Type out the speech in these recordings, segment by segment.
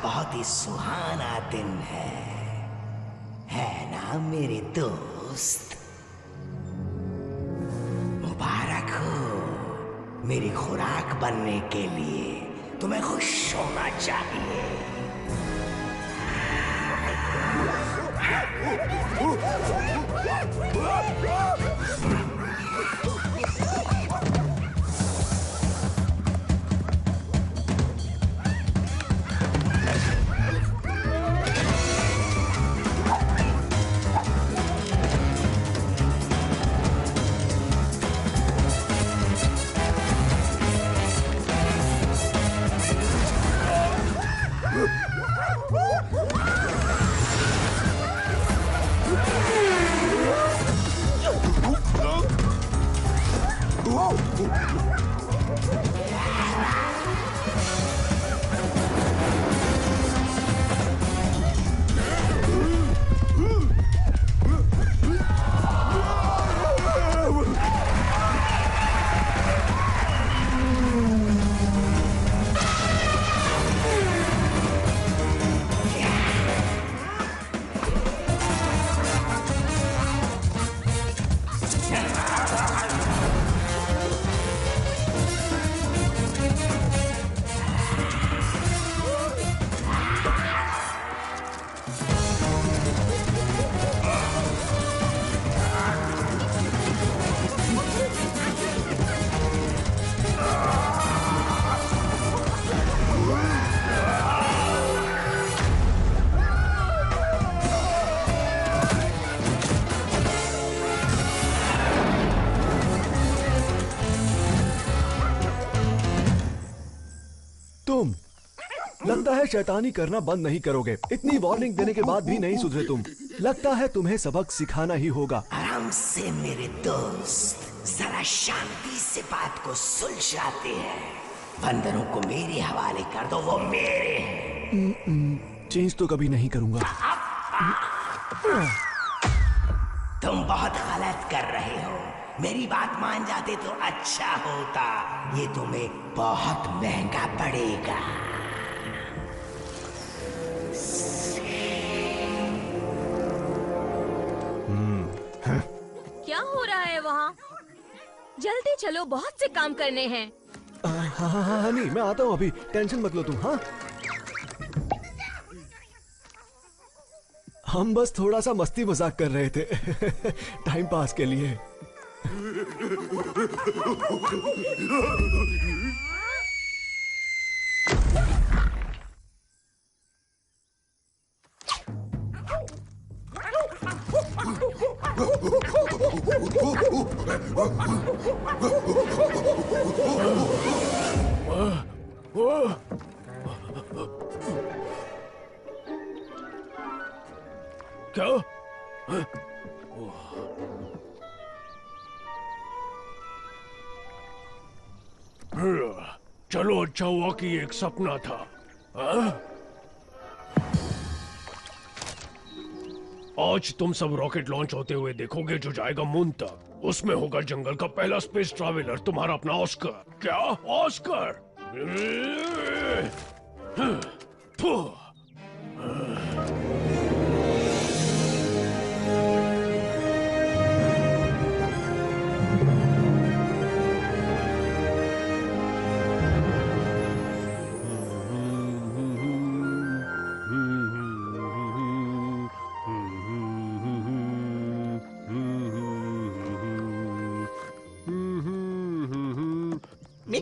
बहुत ही सुहाना दिन है ना मेरे दोस्त? मुबारक हो मेरी खुराक बनने के लिए। तुम्हें खुश होना चाहिए। तुम लगता है शैतानी करना बंद नहीं करोगे। इतनी वार्निंग देने के बाद भी नहीं सुधरे तुम। लगता है तुम्हें सबक सिखाना ही होगा। आराम से मेरे दोस्त, जरा शांति से बात को सुलझाते हैं। बंदरों को मेरे हवाले कर दो, वो मेरे हैं। चेंज तो कभी नहीं करूंगा। तुम बहुत गलत कर रहे हो। मेरी बात मान जाते तो अच्छा होता। ये तुम्हें बहुत महंगा पड़ेगा। क्या हो रहा है वहाँ? जल्दी चलो, बहुत से काम करने हैं। हाँ, नहीं मैं आता हूँ अभी। टेंशन मत लो तुम। हाँ, हम बस थोड़ा सा मस्ती मजाक कर रहे थे टाइम पास के लिए। क्या? चलो, अच्छा हुआ कि ये एक सपना था। आज तुम सब रॉकेट लॉन्च होते हुए देखोगे जो जाएगा मून तक। उसमें होगा जंगल का पहला स्पेस ट्रैवलर, तुम्हारा अपना ऑस्कर। क्या Oscar?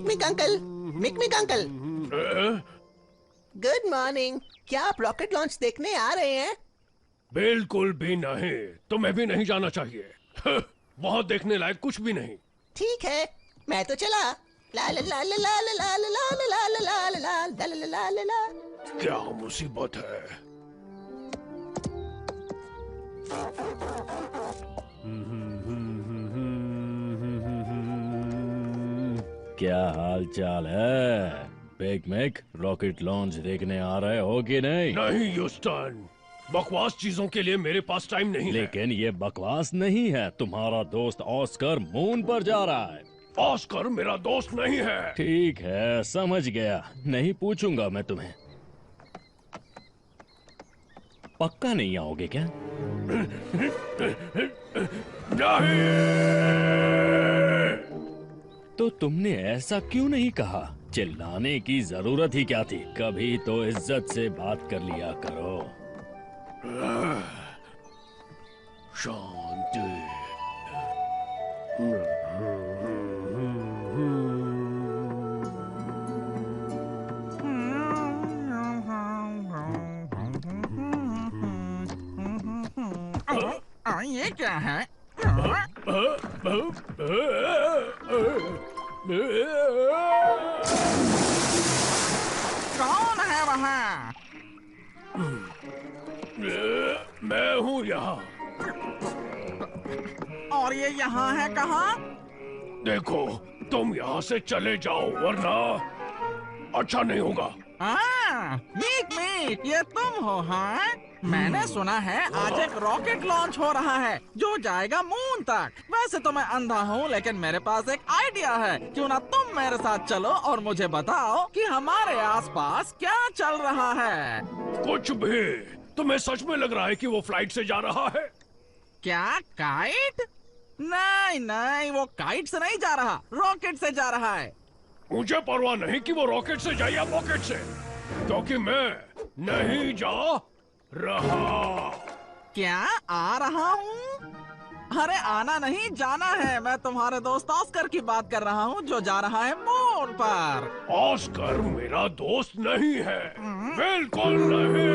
Mick uncle, Mick uncle, good morning. क्या आप रॉकेट लॉन्च देखने आ रहे हैं? बिल्कुल भी नहीं, तुम्हें भी नहीं जाना चाहिए। वहाँ देखने लायक कुछ भी नहीं। ठीक है, मैं तो चला। ला ला ला ला ला ला ला ला ला ला ला ला ला ला ला ला ला। क्या मुसीबत है? क्या हाल चाल है? बिग मैक, रॉकेट लॉन्च देखने आ रहे हो कि नहीं? नहीं ह्यूस्टन, बकवास चीजों के लिए मेरे पास टाइम नहीं है। लेकिन ये बकवास नहीं है। तुम्हारा दोस्त ऑस्कर मून पर जा रहा है। ऑस्कर मेरा दोस्त नहीं है। ठीक है, समझ गया। नहीं पूछूंगा मैं तुम्हें। पक्का नहीं आओगे क्या? नहीं। तो तुमने ऐसा क्यों नहीं कहा? चिल्लाने की जरूरत ही क्या थी? कभी तो इज्जत से बात कर लिया करो। शांति। ये क्या है? कौन है वहाँ? मैं हूँ यहाँ। और ये यहाँ है कहाँ? देखो, तुम यहाँ से चले जाओ वरना अच्छा नहीं होगा। मीट, ये तुम हो? हाँ, मैंने सुना है आज एक रॉकेट लॉन्च हो रहा है जो जाएगा मून तक। वैसे तो मैं अंधा हूँ, लेकिन मेरे पास एक आइडिया है। क्यों ना तुम मेरे साथ चलो और मुझे बताओ कि हमारे आसपास क्या चल रहा है। कुछ भी। तुम्हें सच में लग रहा है कि वो फ्लाइट से जा रहा है? क्या काइट? नहीं नहीं, वो काइट से नहीं जा रहा, रॉकेट से जा रहा है। मुझे परवाह नहीं कि वो रॉकेट से जाए या पॉकेट से, क्योंकि मैं नहीं जा रहा। क्या आ रहा हूँ? अरे आना नहीं, जाना है। मैं तुम्हारे दोस्त ऑस्कर की बात कर रहा हूँ जो जा रहा है मून पर। ऑस्कर मेरा दोस्त नहीं है, बिल्कुल नहीं।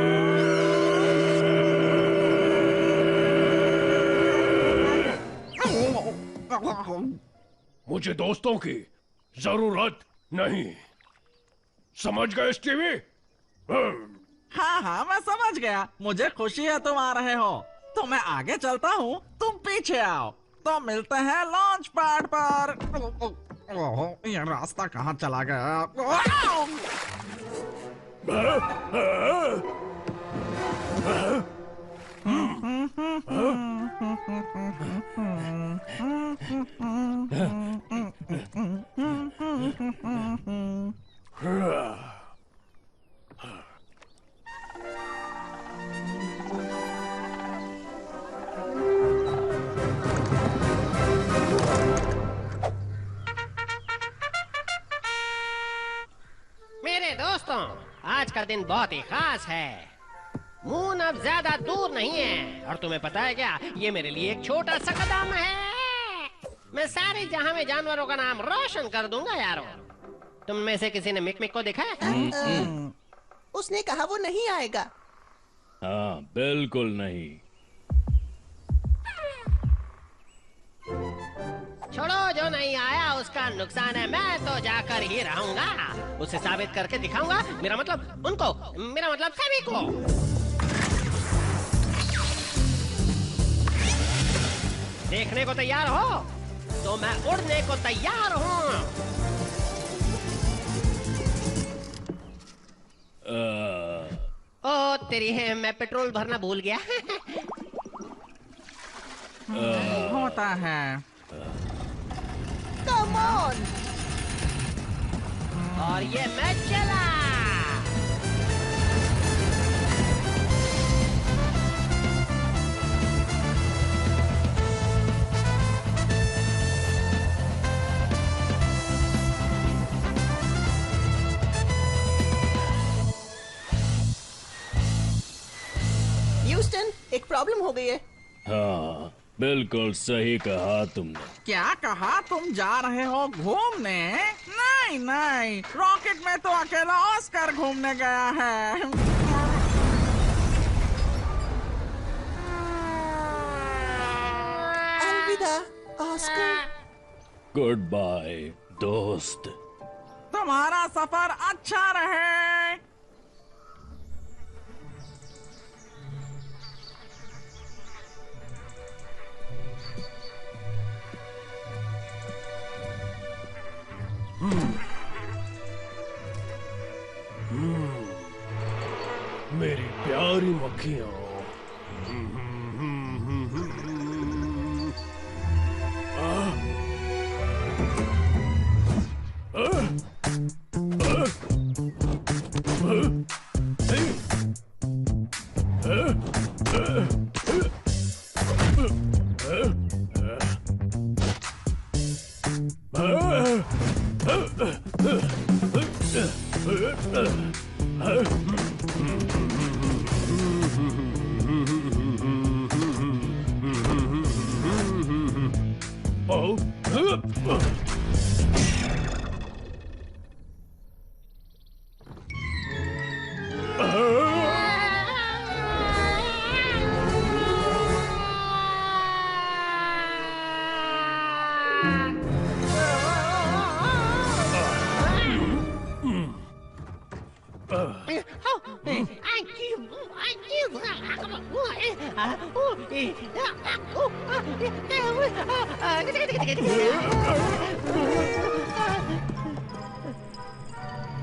मुझे दोस्तों की जरूरत नहीं। समझ गए स्टीवी? हाँ हाँ, मैं समझ गया। मुझे खुशी है तुम आ रहे हो। तो मैं आगे चलता हूँ, तुम पीछे आओ। तो मिलते हैं लॉन्च पैड पर। ये रास्ता कहाँ चला गया? मेरे दोस्तों, आज का दिन बहुत ही खास है। मून अब ज्यादा दूर नहीं है, और तुम्हें पता है क्या, ये मेरे लिए एक छोटा सा कदम है। मैं सारे जहां में जानवरों का नाम रोशन कर दूंगा यारो। तुम में से किसी ने मिक मिक को देखा है? उसने कहा वो नहीं आएगा। हाँ, बिल्कुल नहीं। छोड़ो, जो नहीं आया उसका नुकसान है। मैं तो जाकर ही रहूंगा, उसे साबित करके दिखाऊंगा। मेरा मतलब उनको, मेरा मतलब सभी को। देखने को तैयार हो? तो मैं उड़ने को तैयार हूँ। ओ तेरी है, मैं पेट्रोल भरना भूल गया। होता है। Come on. और ये मैं चला। ह्यूस्टन, एक प्रॉब्लम हो गई है। हाँ, बिल्कुल सही कहा तुमने। क्या कहा? तुम जा रहे हो घूमने? नहीं नहीं, रॉकेट में तो अकेला ऑस्कर घूमने गया है। अलविदा ऑस्कर। गुड बाय दोस्त। तुम्हारा सफर अच्छा रहे। मेरी प्यारी मक्खियाँ।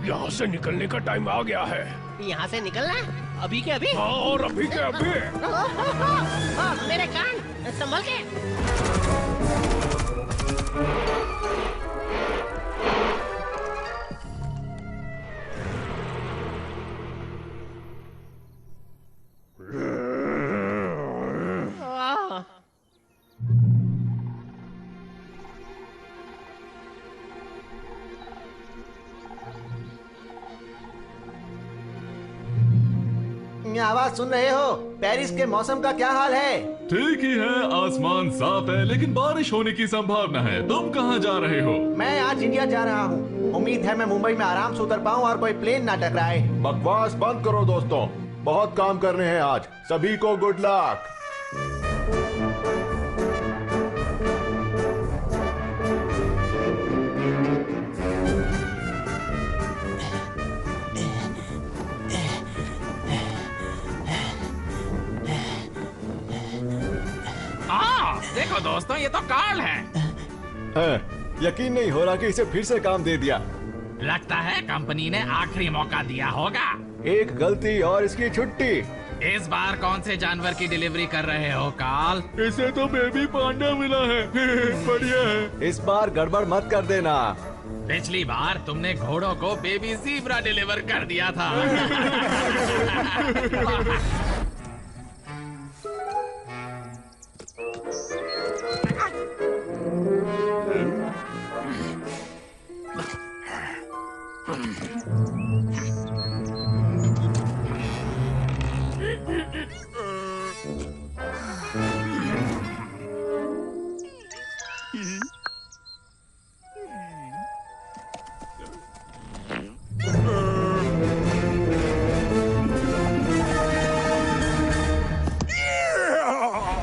यहाँ से निकलने का टाइम आ गया है। यहाँ से निकलना अभी के अभी? हाँ, और अभी के अभी। मेरे कान संभल के। आवाज सुन रहे हो? पेरिस के मौसम का क्या हाल है? ठीक ही है, आसमान साफ है लेकिन बारिश होने की संभावना है। तुम कहाँ जा रहे हो? मैं आज इंडिया जा रहा हूँ। उम्मीद है मैं मुंबई में आराम से उतर पाऊँ और कोई प्लेन ना टकराए। बकवास बंद करो दोस्तों, बहुत काम करने हैं आज। सभी को गुड लक। देखो दोस्तों, ये तो कार्ल है। यकीन नहीं हो रहा कि इसे फिर से काम दे दिया। लगता है कंपनी ने आखिरी मौका दिया होगा। एक गलती और इसकी छुट्टी। इस बार कौन से जानवर की डिलीवरी कर रहे हो कार्ल? इसे तो बेबी पांडा मिला है। बढ़िया है। इस बार गड़बड़ मत कर देना। पिछली बार तुमने घोड़ों को बेबी ज़ीब्रा डिलीवर कर दिया था।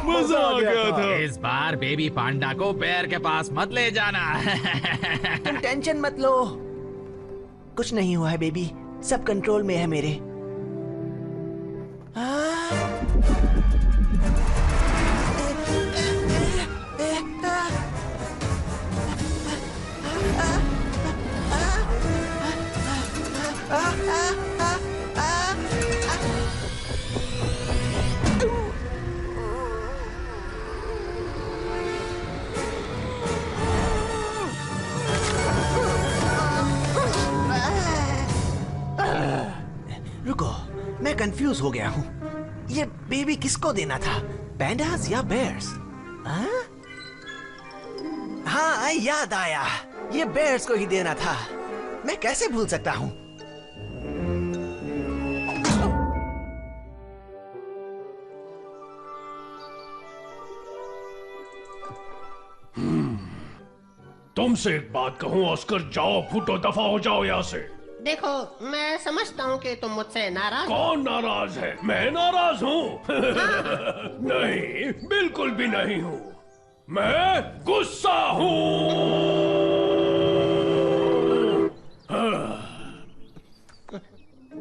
मजा आ गया था। इस बार बेबी पांडा को बेर के पास मत ले जाना। तुम टेंशन मत लो, कुछ नहीं हुआ है बेबी, सब कंट्रोल में है मेरे। रुको, मैं कंफ्यूज हो गया हूँ। ये बेबी किसको देना था, पैंडास या बेयर्स? हाँ, याद आया, ये बेयर्स को ही देना था। मैं कैसे भूल सकता हूँ? तुमसे एक बात कहूँ ऑस्कर, जाओ फूटो, दफा हो जाओ यहाँ से। देखो, मैं समझता हूँ कि तुम मुझसे नाराज। कौन नाराज है? मैं नाराज हूँ? नहीं, बिल्कुल भी नहीं हूँ। मैं गुस्सा हूँ।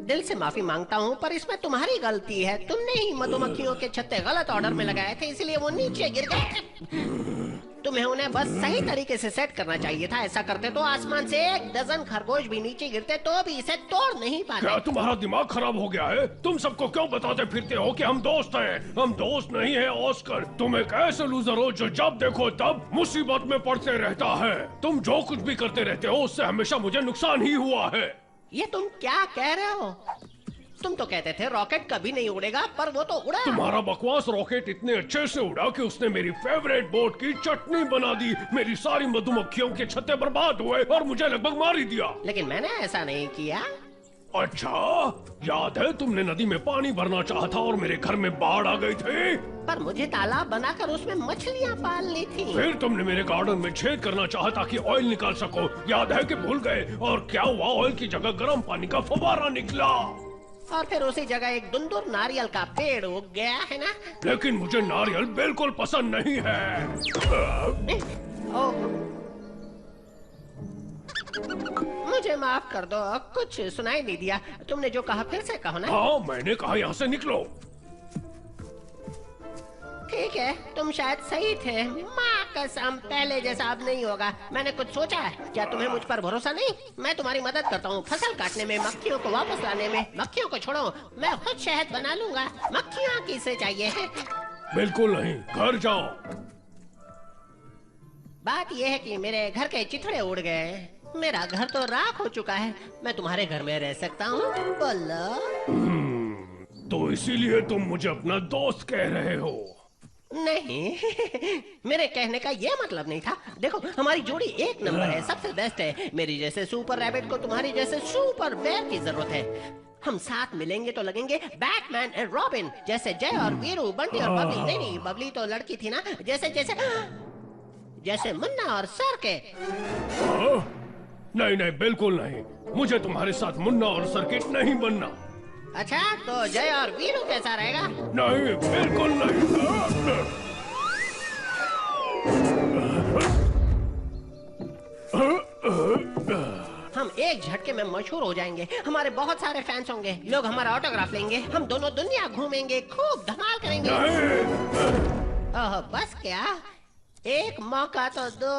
दिल से माफी मांगता हूँ, पर इसमें तुम्हारी गलती है। तुमने ही मधुमक्खियों के छत्ते गलत ऑर्डर में लगाए थे, इसलिए वो नीचे गिर गए। तुम्हें उन्हें बस सही तरीके से सेट करना चाहिए था। ऐसा करते तो आसमान से 1 डजन खरगोश भी नीचे गिरते तो भी इसे तोड़ नहीं पाते। क्या तुम्हारा दिमाग खराब हो गया है? तुम सबको क्यों बताते फिरते हो कि हम दोस्त हैं? हम दोस्त नहीं है ऑस्कर। तुम एक ऐसे लूजर हो जो जब देखो तब मुसीबत में पड़ते रहता है। तुम जो कुछ भी करते रहते हो उससे हमेशा मुझे नुकसान ही हुआ है। ये तुम क्या कह रहे हो? तुम तो कहते थे रॉकेट कभी नहीं उड़ेगा, पर वो तो उड़ा। तुम्हारा बकवास रॉकेट इतने अच्छे से उड़ा कि उसने मेरी फेवरेट बोट की चटनी बना दी। मेरी सारी मधुमक्खियों के छत्ते बर्बाद हुए और मुझे लगभग मार ही दिया। लेकिन मैंने ऐसा नहीं किया। अच्छा, याद है तुमने नदी में पानी भरना चाहा था और मेरे घर में बाढ़ आ गई थी। पर मुझे तालाब बनाकर उसमें मछलियाँ पालनी थी। फिर तुमने मेरे गार्डन में छेद करना चाहा ताकि ऑयल निकाल सको। याद है कि भूल गए? और क्या हुआ? ऑयल की जगह गर्म पानी का फव्वारा निकला। और फिर उसी जगह एक दुंदुर नारियल का पेड़ उग गया है ना। लेकिन मुझे नारियल बिल्कुल पसंद नहीं है। मुझे माफ कर दो, कुछ सुनाई नहीं दिया। तुमने जो कहा फिर से कहो ना। हाँ, मैंने कहा यहाँ से निकलो। ठीक है, तुम शायद सही थे। माँ कसम, पहले जैसा अब नहीं होगा। मैंने कुछ सोचा है। क्या तुम्हें मुझ पर भरोसा नहीं? मैं तुम्हारी मदद करता हूँ, फसल काटने में, मक्खियों को वापस लाने में। मक्खियों को छोड़ो, मैं खुद शहद बना लूंगा। मक्खियाँ किसे चाहिए? बिल्कुल नहीं, घर जाओ। बात यह है कि मेरे घर के चिथड़े उड़ गए। मेरा घर तो राख हो चुका है। मैं तुम्हारे घर में रह सकता हूँ? बोलो। तो इसीलिए तुम मुझे अपना दोस्त कह रहे हो? नहीं, मेरे कहने का ये मतलब नहीं था। देखो, हमारी जोड़ी एक नंबर है, सबसे बेस्ट है। मेरी जैसे सुपर रैबिट को तुम्हारी जैसे सुपर बेयर की जरूरत है। हम साथ मिलेंगे तो लगेंगे बैटमैन एंड रॉबिन, जैसे जय और वीरू, बंटी और बबली। नहीं, बबली तो लड़की थी ना। जैसे मुन्ना और सर के। नहीं, बिल्कुल नहीं। मुझे तुम्हारे साथ मुन्ना और सर्किट नहीं बनना। अच्छा, तो जय और वीरू कैसा रहेगा? नहीं, बिल्कुल नहीं। हम एक झटके में मशहूर हो जाएंगे। हमारे बहुत सारे फैंस होंगे। लोग हमारा ऑटोग्राफ लेंगे। हम दोनों दुनिया घूमेंगे, खूब धमाल करेंगे। ओह, बस क्या? एक मौका तो दो।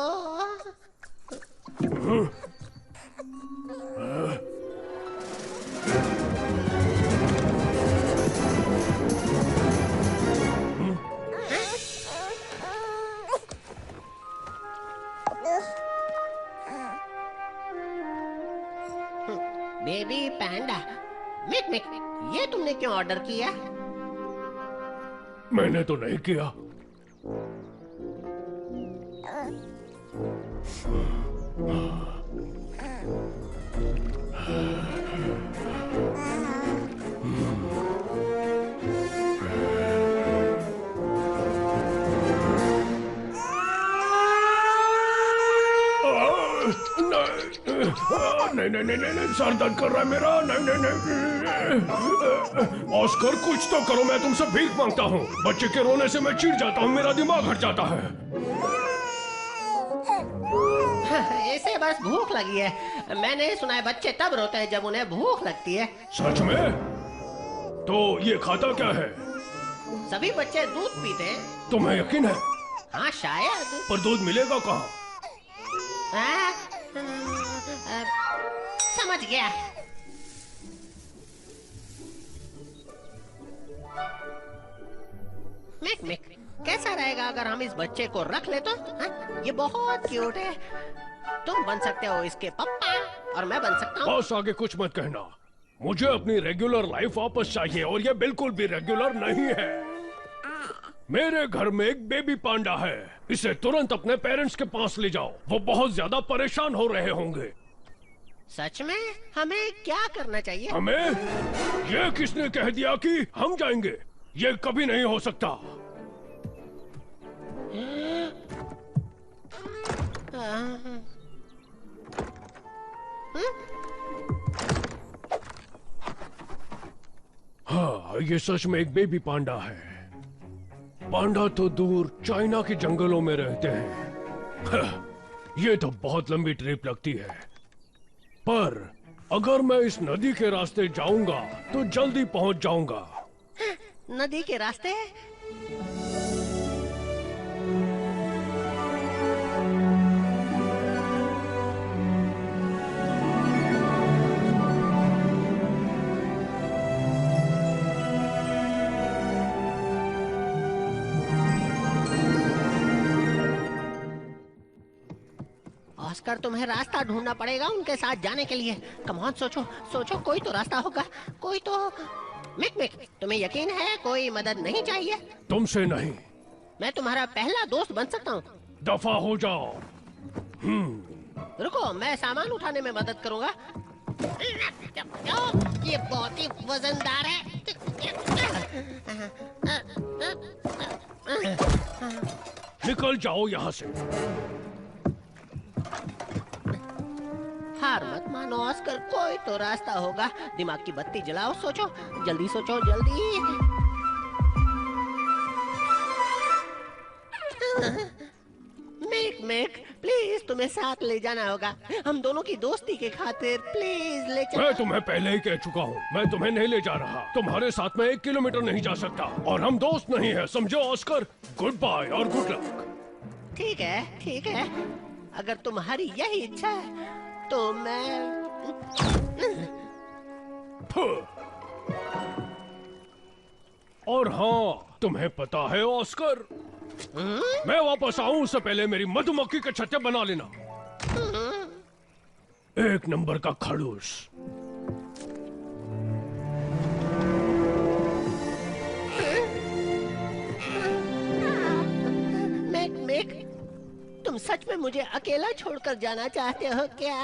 बेबी पैंडा, मिक मिक, ये तुमने क्यों ऑर्डर किया? मैंने तो नहीं किया। नहीं, सर दर्द कर रहा है मेरा। नहीं। ऑस्कर, कुछ तो करो। मैं तुमसे भीख मांगता हूँ। बच्चे के रोने से मैं चिढ़ जाता हूँ, मेरा दिमाग हट जाता है। इसे बस भूख लगी है। मैंने सुना है बच्चे तब रोते हैं जब उन्हें भूख लगती है। सच में? तो ये खाता क्या है? सभी बच्चे दूध पीते हैं। तुम्हें यकीन है? हाँ, शायद। पर दूध मिलेगा कहाँ? समझ गया। मिक मिक, कैसा रहेगा अगर हम इस बच्चे को रख ले तो? हाँ? ये बहुत क्यूट है। तुम बन सकते हो इसके पापा और मैं बन सकता हूँ। बस आगे कुछ मत कहना। मुझे अपनी रेगुलर लाइफ वापस चाहिए और ये बिल्कुल भी रेगुलर नहीं है। मेरे घर में एक बेबी पांडा है। इसे तुरंत अपने पेरेंट्स के पास ले जाओ। वो बहुत ज्यादा परेशान हो रहे होंगे। सच में? हमें क्या करना चाहिए? हमें? ये किसने कह दिया कि हम जाएंगे? ये कभी नहीं हो सकता। हाँ, ये सच में एक बेबी पांडा है। पांडा तो दूर चाइना के जंगलों में रहते हैं। ये तो बहुत लंबी ट्रिप लगती है। पर अगर मैं इस नदी के रास्ते जाऊंगा तो जल्दी पहुंच जाऊंगा। नदी के रास्ते? ऑस्कर, तुम्हें रास्ता ढूंढना पड़ेगा उनके साथ जाने के लिए। कम ऑन, सोचो सोचो, कोई तो रास्ता होगा, कोई तो। मिक मिक, तुम्हें यकीन है कोई मदद नहीं चाहिए? तुमसे नहीं। मैं तुम्हारा पहला दोस्त बन सकता हूँ। दफा हो जाओ। रुको, मैं सामान उठाने में मदद करूँगा। ये बहुत ही वजनदार है। निकल जाओ यहाँ से। हार मत मानो ऑस्कर, कोई तो रास्ता होगा। दिमाग की बत्ती जलाओ, सोचो, जल्दी सोचो, जल्दी। मिक मिक, प्लीज तुम्हें साथ ले जाना होगा। हम दोनों की दोस्ती के खातिर प्लीज ले चलो। मैं तुम्हें पहले ही कह चुका हूँ, मैं तुम्हें नहीं ले जा रहा। तुम्हारे साथ में 1 किलोमीटर नहीं जा सकता, और हम दोस्त नहीं है, समझो ऑस्कर। गुड बाय और गुड लक। ठीक है, ठीक है, अगर तुम्हारी यही इच्छा है तो मैं। और हाँ, तुम्हें पता है ऑस्कर, मैं वापस आऊं उससे पहले मेरी मधुमक्खी के छत्ते बना लेना। 1 नंबर का खड़ूस। मिक मिक, तुम सच में मुझे अकेला छोड़कर जाना चाहते हो क्या?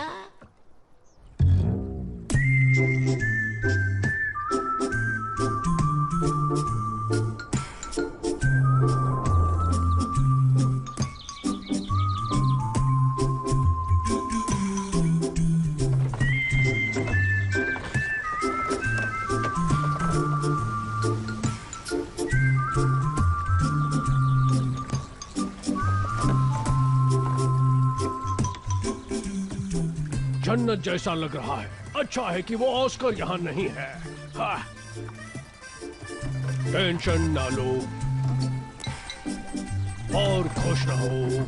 जन्नत जैसा लग रहा है। अच्छा है कि वो ऑस्कर यहाँ नहीं है। हाँ। टेंशन ना लो और खुश रहो।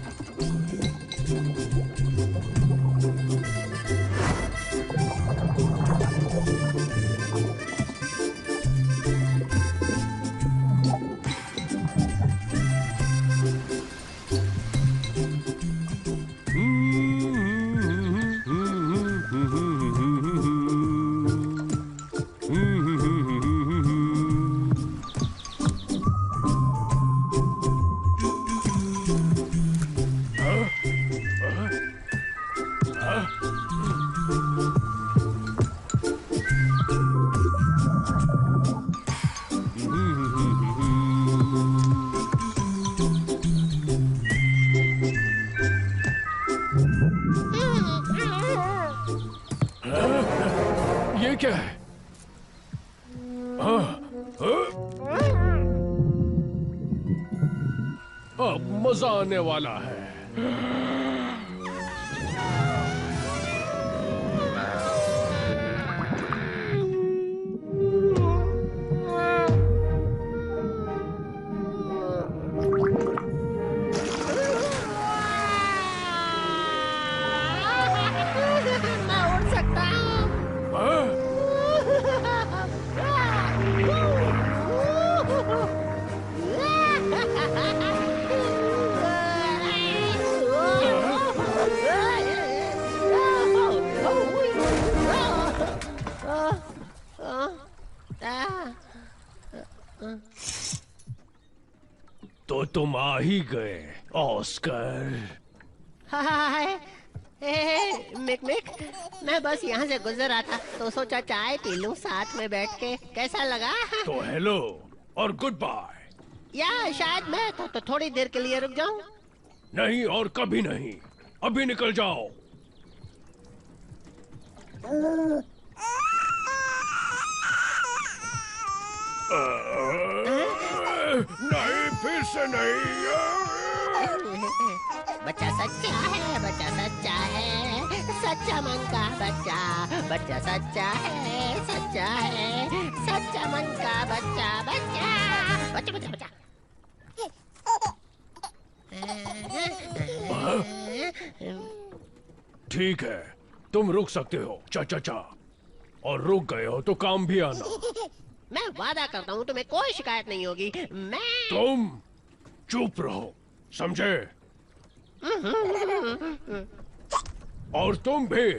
ये क्या है? अब मजा आने वाला है। मैं उड़ सकता हूँ। तो तुम आ ही गए ऑस्कर। हाय, मिक मिक, मैं बस यहाँ से गुजर रहा था तो सोचा चाय पी लूं साथ में बैठ के। कैसा लगा? तो हेलो और गुड बाय। या शायद मैं तो थोड़ी देर के लिए रुक जाऊं। नहीं और कभी नहीं, अभी निकल जाओ। नहीं, फिर से नहीं। बच्चा सच्चा है, बच्चा सच्चा है, सच्चा मन का बच्चा। बच्चा सच्चा है, सच्चा है, सच्चा मन का बच्चा। बच्चा बच्चा बच्चा बच्चा। ठीक है, तुम रुक सकते हो। चा चा चा। और रुक गए हो तो काम भी आना। मैं वादा करता हूँ तुम्हें कोई शिकायत नहीं होगी। मैं तुम चुप रहो, समझे? और तुम भी।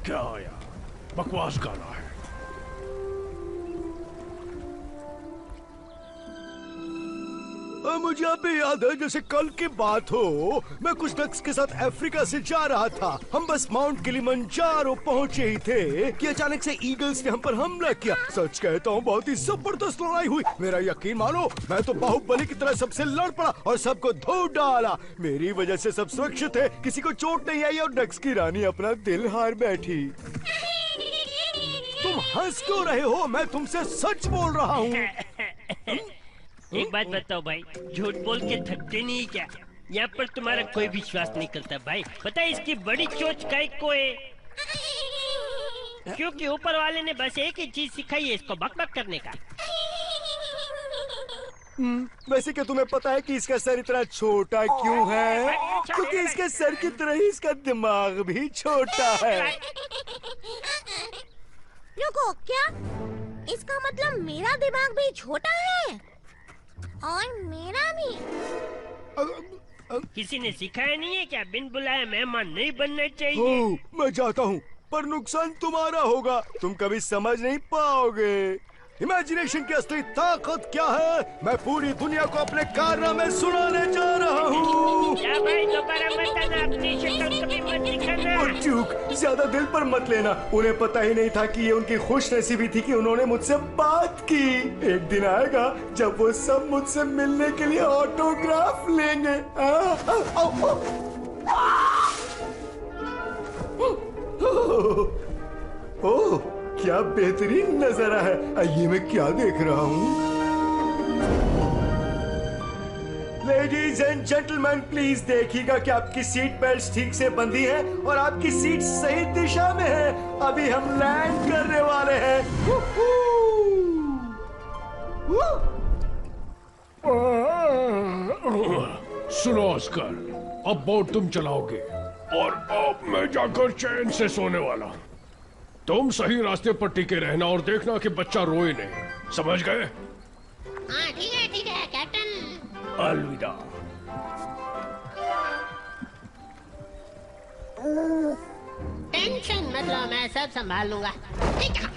क्या यार, बकवास गाना है। मुझे अभी याद है जैसे कल की बात हो, मैं कुछ डक्स के साथ अफ्रीका से जा रहा था। हम बस माउंट किलिमंजारो पहुंचे ही थे कि अचानक से ईगल्स ने हम पर हमला किया। सच कहता हूँ बहुत ही जबरदस्त लड़ाई हुई। मेरा यकीन मानो, मैं तो बाहुबली की तरह सबसे लड़ पड़ा और सबको धो डाला। मेरी वजह से सब सुरक्षित है, किसी को चोट नहीं आई और डक्स की रानी अपना दिल हार बैठी। तुम हंस क्यों रहे हो? मैं तुमसे सच बोल रहा हूँ। एक बात बताओ भाई, झूठ बोल के थकते नहीं क्या? यहाँ पर तुम्हारा कोई विश्वास नहीं करता भाई। पता है इसकी बड़ी चोच काय को है? क्योंकि ऊपर वाले ने बस एक ही चीज सिखाई है, इसको बकबक करने का। वैसे क्या तुम्हें पता है कि इसका सर इतना छोटा क्यों है? क्योंकि इसके सर की तरह ही इसका दिमाग भी छोटा है। रुको, क्या इसका मतलब मेरा दिमाग भी छोटा है? और मेरा भी? किसी ने सिखाया नहीं है क्या? बिन बुलाए मेहमान नहीं बनना चाहिए। मैं जाता हूँ, पर नुकसान तुम्हारा होगा। तुम कभी समझ नहीं पाओगे इमेजिनेशन की असली ताकत क्या है। मैं पूरी दुनिया को अपने कारनामे सुनाने जा रहा हूँ। भाई दोबारा मत आना, अपनी शक्ल कभी मत दिखाना। और चूक ज्यादा दिल पर मत लेना। उन्हें पता ही नहीं था कि ये उनकी खुशनसीबी थी कि उन्होंने मुझसे बात की। एक दिन आएगा जब वो सब मुझसे मिलने के लिए ऑटोग्राफ लेंगे। ओह, क्या बेहतरीन नजारा है। ये मैं क्या देख रहा हूँ? लेडीज एंड जेंटलमैन, प्लीज देखिएगा कि आपकी सीट बेल्ट ठीक से बंधी है और आपकी सीट सही दिशा में है। अभी हम लैंड करने वाले हैं। सुनो ऑस्कर, अब बोट तुम चलाओगे और अब मैं जाकर चैन से सोने वाला। तुम सही रास्ते पर टिके रहना और देखना कि बच्चा रोए नहीं। समझ गए? हाँ ठीक है कैप्टन। अलविदा। टेंशन मत लो, मैं सब संभाल लूंगा। ठीक है।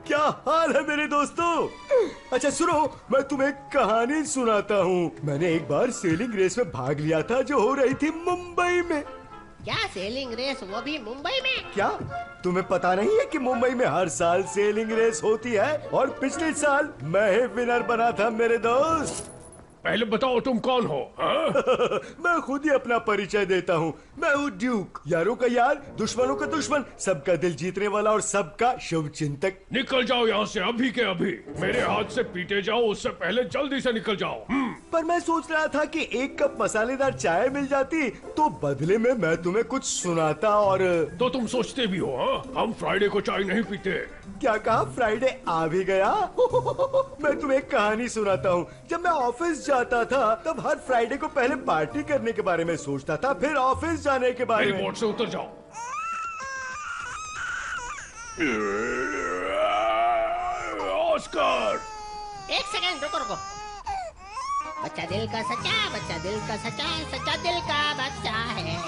क्या हाल है मेरे दोस्तों? अच्छा सुनो, मैं तुम्हें एक कहानी सुनाता हूँ। मैंने एक बार सेलिंग रेस में भाग लिया था जो हो रही थी मुंबई में। क्या सेलिंग रेस, वो भी मुंबई में? क्या तुम्हें पता नहीं है कि मुंबई में हर साल सेलिंग रेस होती है? और पिछले साल मैं ही विनर बना था मेरे दोस्त। पहले बताओ तुम कौन हो? मैं खुद ही अपना परिचय देता हूँ। मैं हूँ ड्यूक, यारों का यार, दुश्मनों का दुश्मन, सबका दिल जीतने वाला और सबका शुभ चिंतक। निकल जाओ यहाँ से अभी के अभी। मेरे हाथ से पीटे जाओ, उससे पहले जल्दी से निकल जाओ। पर मैं सोच रहा था कि एक कप मसालेदार चाय मिल जाती तो बदले में मैं तुम्हें कुछ सुनाता। और तो तुम सोचते भी हो हम फ्राइडे को चाय नहीं पीते। क्या कहा? फ्राइडे आ भी गया। मैं तुम्हें एक कहानी सुनाता हूँ। जब मैं ऑफिस जाता था तब हर फ्राइडे को पहले पार्टी करने के बारे में सोचता था, फिर ऑफिस जाने के बारे में। बोर्ड से उतर जाओ। ऑस्कर, एक सेकंड रुको। बच्चा दिल का सच्चा, बच्चा दिल का सच्चा, सच्चा दिल का बच्चा है।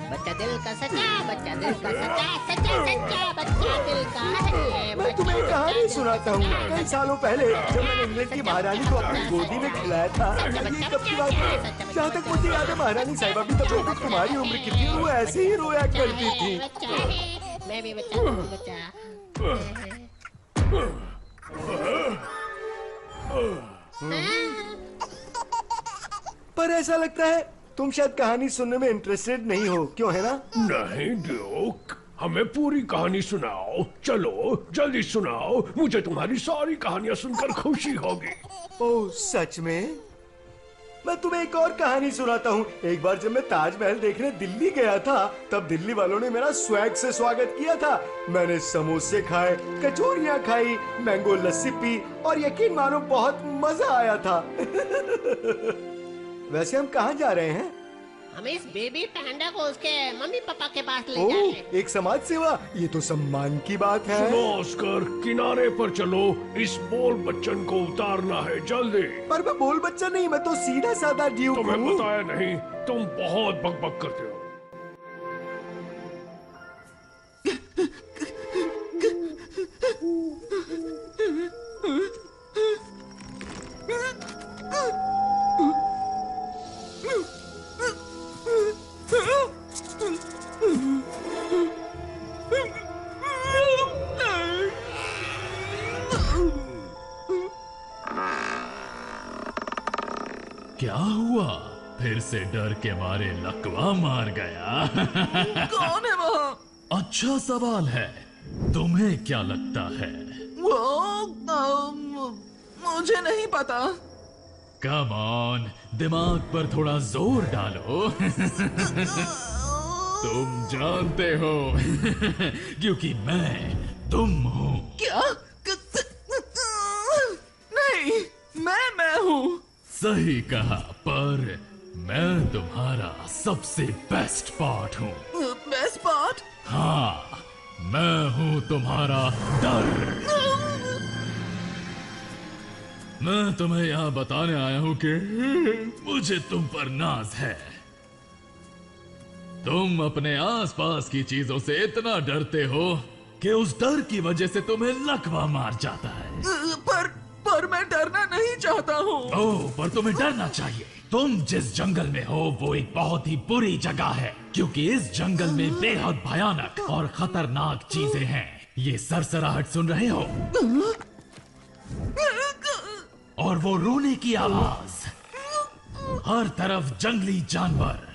बच्चा दिल का सच्चा, बच्चा दिल का सच्चा, सच्चा सच्चा बच्चा दिल का है। मैं तुम्हें एक कहानी सुनाता हूँ। कई सालों पहले जब मैंने इंग्लैंड की महारानी को अपनी गोदी में खिलाया था। ये कब की बात है? जहाँ तक मुझे याद है महारानी साहिबा भी तब रोती। तुम्हारी उम्र कितनी? वो ऐसे ही रोया करती थी। मैं भी बच्चा। पर ऐसा लगता है तुम शायद कहानी सुनने में इंटरेस्टेड नहीं हो, क्यों है ना? नहीं ड्यूक, हमें पूरी कहानी सुनाओ। चलो जल्दी सुनाओ, मुझे तुम्हारी सारी कहानियां सुनकर खुशी होगी। ओह सच में? मैं तुम्हें एक और कहानी सुनाता हूँ। एक बार जब मैं ताजमहल देखने दिल्ली गया था तब दिल्ली वालों ने मेरा स्वैग से स्वागत किया था। मैंने समोसे खाए, कचौरियाँ खाई, मैंगो लस्सी पी और यकीन मानो बहुत मजा आया था। वैसे हम कहाँ जा रहे हैं? हम इस बेबी पैंडा को उसके मम्मी पापा के पास ले ओह, जाएं। एक समाज सेवा, ये तो सम्मान की बात है। सुनो ऑस्कर, किनारे पर चलो, इस बोल बच्चन को उतारना है जल्दी। पर मैं बोल बच्चा नहीं, मैं तो सीधा साधा ड्यूक तुम्हें हूँ। बताया नहीं, तुम बहुत बकबक करते हो। क्या हुआ? फिर से डर के मारे लकवा मार गया? कौन है वहाँ? अच्छा सवाल है। तुम्हें क्या लगता है? मुझे नहीं पता। कम ऑन, दिमाग पर थोड़ा जोर डालो। तुम जानते हो क्योंकि मैं तुम हूँ। क्या? नहीं, मैं हूँ। सही कहा, पर मैं तुम्हारा सबसे बेस्ट पार्ट हूँ। Best part? हाँ, मैं हूँ तुम्हारा डर। मैं तुम्हें यहाँ बताने आया हूँ कि मुझे तुम पर नाज है। तुम अपने आसपास की चीजों से इतना डरते हो कि उस डर की वजह से तुम्हें लकवा मार जाता है। पर मैं डरना नहीं चाहता हूँ। ओह, पर तुम्हें डरना चाहिए। तुम जिस जंगल में हो वो एक बहुत ही बुरी जगह है, क्योंकि इस जंगल में बेहद भयानक और खतरनाक चीजें हैं। ये सरसराहट सुन रहे हो? और वो रोने की आवाज। हर तरफ जंगली जानवर।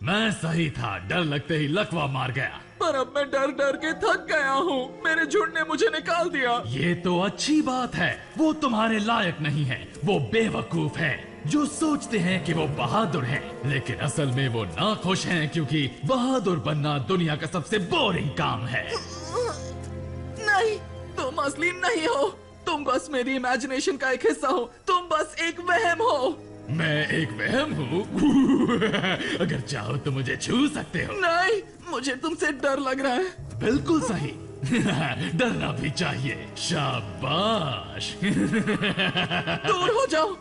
मैं सही था, डर लगते ही लकवा मार गया। पर अब मैं डर डर के थक गया हूँ। मेरे झुंड ने मुझे निकाल दिया। ये तो अच्छी बात है। वो तुम्हारे लायक नहीं है। वो बेवकूफ है जो सोचते हैं कि वो बहादुर हैं, लेकिन असल में वो नाखुश हैं, क्योंकि बहादुर बनना दुनिया का सबसे बोरिंग काम है। नहीं, तुम असली नहीं हो। तुम बस मेरी इमेजिनेशन का एक हिस्सा हो। तुम बस एक वहम हो। मैं एक वहम हूँ? अगर चाहो तो मुझे छू सकते हो। नहीं, मुझे तुमसे डर लग रहा है। बिल्कुल सही। डरना भी चाहिए। शाबाश। दूर हो जाओ,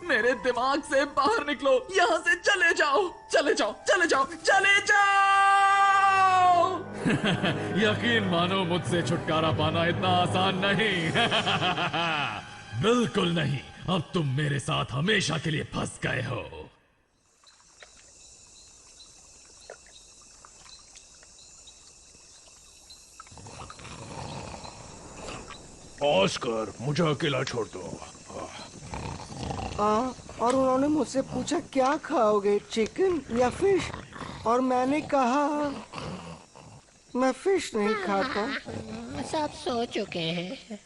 मेरे दिमाग से बाहर निकलो। यहाँ से चले जाओ, चले जाओ, चले जाओ, चले जाओ। यकीन मानो, मुझसे छुटकारा पाना इतना आसान नहीं। बिल्कुल नहीं। अब तुम मेरे साथ हमेशा के लिए फंस गए हो। ऑस्कर, मुझे अकेला छोड़ दो। और उन्होंने मुझसे पूछा क्या खाओगे, चिकन या फिश, और मैंने कहा मैं फिश नहीं खाता। सब सो चुके हैं।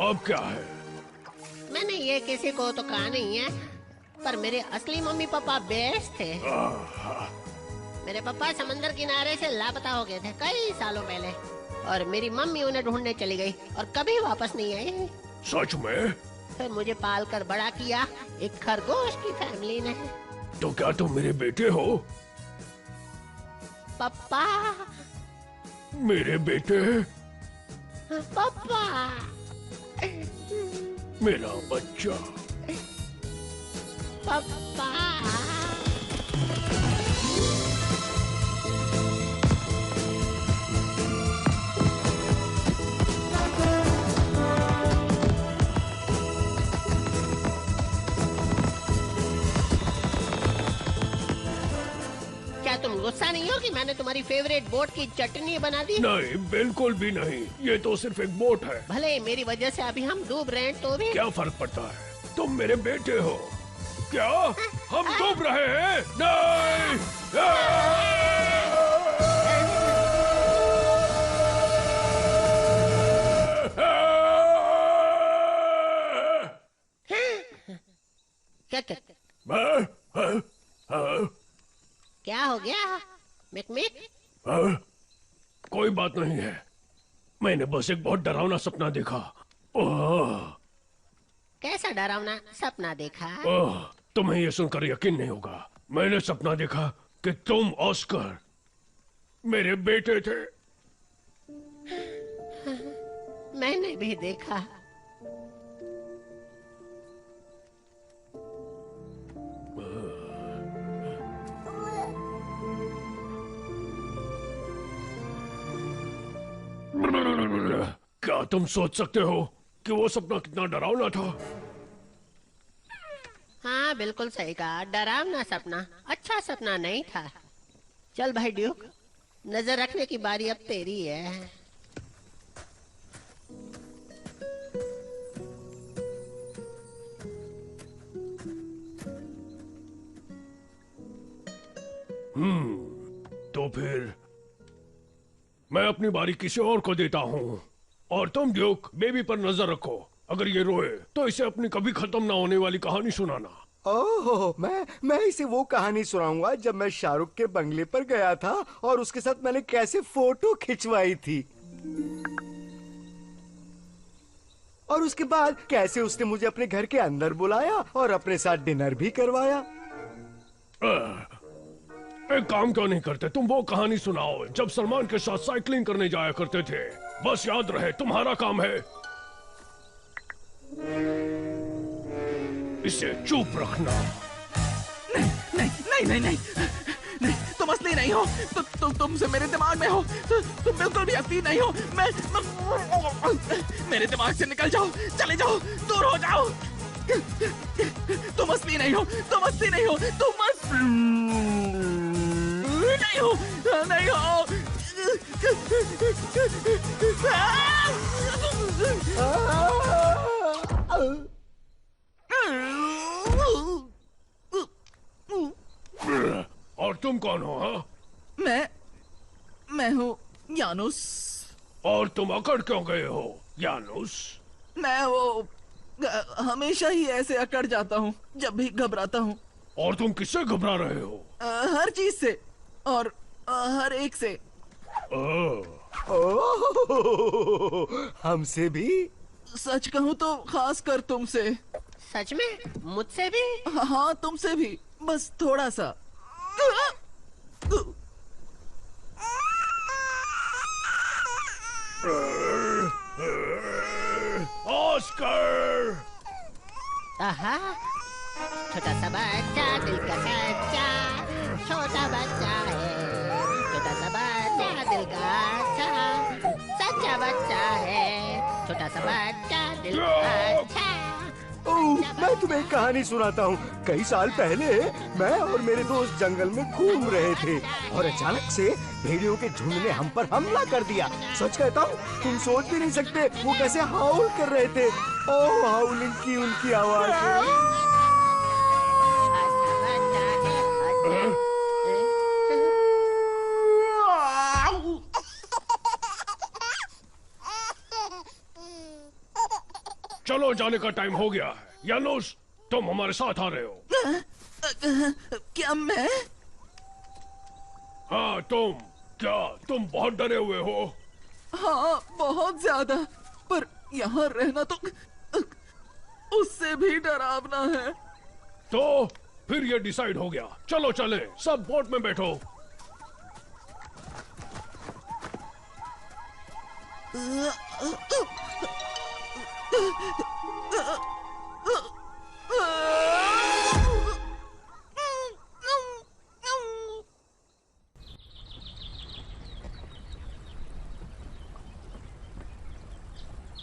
अब क्या है? मैंने ये किसी को तो कहा नहीं है, पर मेरे असली मम्मी पापा बेस्ट थे। मेरे पापा समंदर किनारे से लापता हो गए थे कई सालों पहले, और मेरी मम्मी उन्हें ढूंढने चली गई और कभी वापस नहीं आई। सच में? फिर मुझे पाल कर बड़ा किया एक खरगोश की फैमिली ने। तो क्या तुम मेरे बेटे हो? पापा। मेरे बेटे? पापा। मेरा बच्चा। पापा। कि मैंने तुम्हारी फेवरेट बोट की चटनी बना दी? नहीं, बिल्कुल भी नहीं। ये तो सिर्फ एक बोट है। भले मेरी वजह से अभी हम डूब रहे हैं तो भी क्या फर्क पड़ता है? तुम मेरे बेटे हो। क्या हम डूब रहे हैं? नहीं! क्या क्या हो गया मिक? कोई बात नहीं है। मैंने बस एक बहुत डरावना सपना देखा। ओह, कैसा डरावना सपना देखा? तुम्हें ये सुनकर यकीन नहीं होगा। मैंने सपना देखा कि तुम ऑस्कर मेरे बेटे थे। मैंने भी देखा। क्या तुम सोच सकते हो कि वो सपना कितना डरावना था? हाँ, बिल्कुल सही कहा। डरावना सपना, अच्छा सपना नहीं था। चल भाई ड्यूक, नजर रखने की बारी अब तेरी है। तो फिर मैं अपनी बारी किसी और को देता हूँ। और तुम ड्यूक बेबी पर नजर रखो। अगर ये रोए तो इसे अपनी कभी खत्म ना होने वाली कहानी सुनाना। ओह, मैं इसे वो कहानी सुनाऊंगा जब मैं शाहरुख के बंगले पर गया था और उसके साथ मैंने कैसे फोटो खिंचवाई थी, और उसके बाद कैसे उसने मुझे अपने घर के अंदर बुलाया और अपने साथ डिनर भी करवाया। एक काम क्यों नहीं करते? तुम वो कहानी सुनाओ जब सलमान के साथ साइकिलिंग करने जाया करते थे। बस याद रहे तुम्हारा काम है इसे चुप रखना। नहीं, तुम असली नहीं हो। तुमसे मेरे दिमाग में हो। तुम बिल्कुल भी असली नहीं हो। मेरे दिमाग से निकल जाओ, चले जाओ, दूर हो जाओ। तुम असली नहीं हो। तुम असली नहीं हो। तुम नहीं हो। नहीं हो। और तुम कौन हो? हाँ, मैं हूँ यानुस। और तुम अकड़ क्यों गए हो यानुस? मैं वो हमेशा ही ऐसे अकड़ जाता हूँ जब भी घबराता हूँ। और तुम किससे घबरा रहे हो? हर चीज से और हर एक से। हमसे भी? सच कहूँ तो खास कर तुमसे। सच में? मुझसे भी? हाँ, तुमसे भी, बस थोड़ा सा। ऑस्कर! आहा, छोटा सा बच्चा दिल का सच्चा, छोटा बच्चा है। छोटा सा बच्चा दिल का अच्छा, सच्चा बच्चा है। छोटा सा बच्चा दिल का अच्छा। मैं तुम्हें एक कहानी सुनाता हूँ। कई साल पहले मैं और मेरे दोस्त जंगल में घूम रहे थे और अचानक से भेड़ियों के झुंड ने हम पर हमला कर दिया। सच कहता हूँ, तुम सोच भी नहीं सकते वो कैसे हाउल कर रहे थे। ओह, हाउलिंग की उनकी आवाज। चलो, जाने का टाइम हो गया है। यानुस, तुम हमारे साथ आ रहे हो। क्या मैं? हाँ, तुम बहुत डरे हुए हो। हाँ, बहुत ज्यादा। पर यहाँ रहना तो उससे भी डरावना है। तो फिर ये डिसाइड हो गया। चलो चले, सब बोट में बैठो।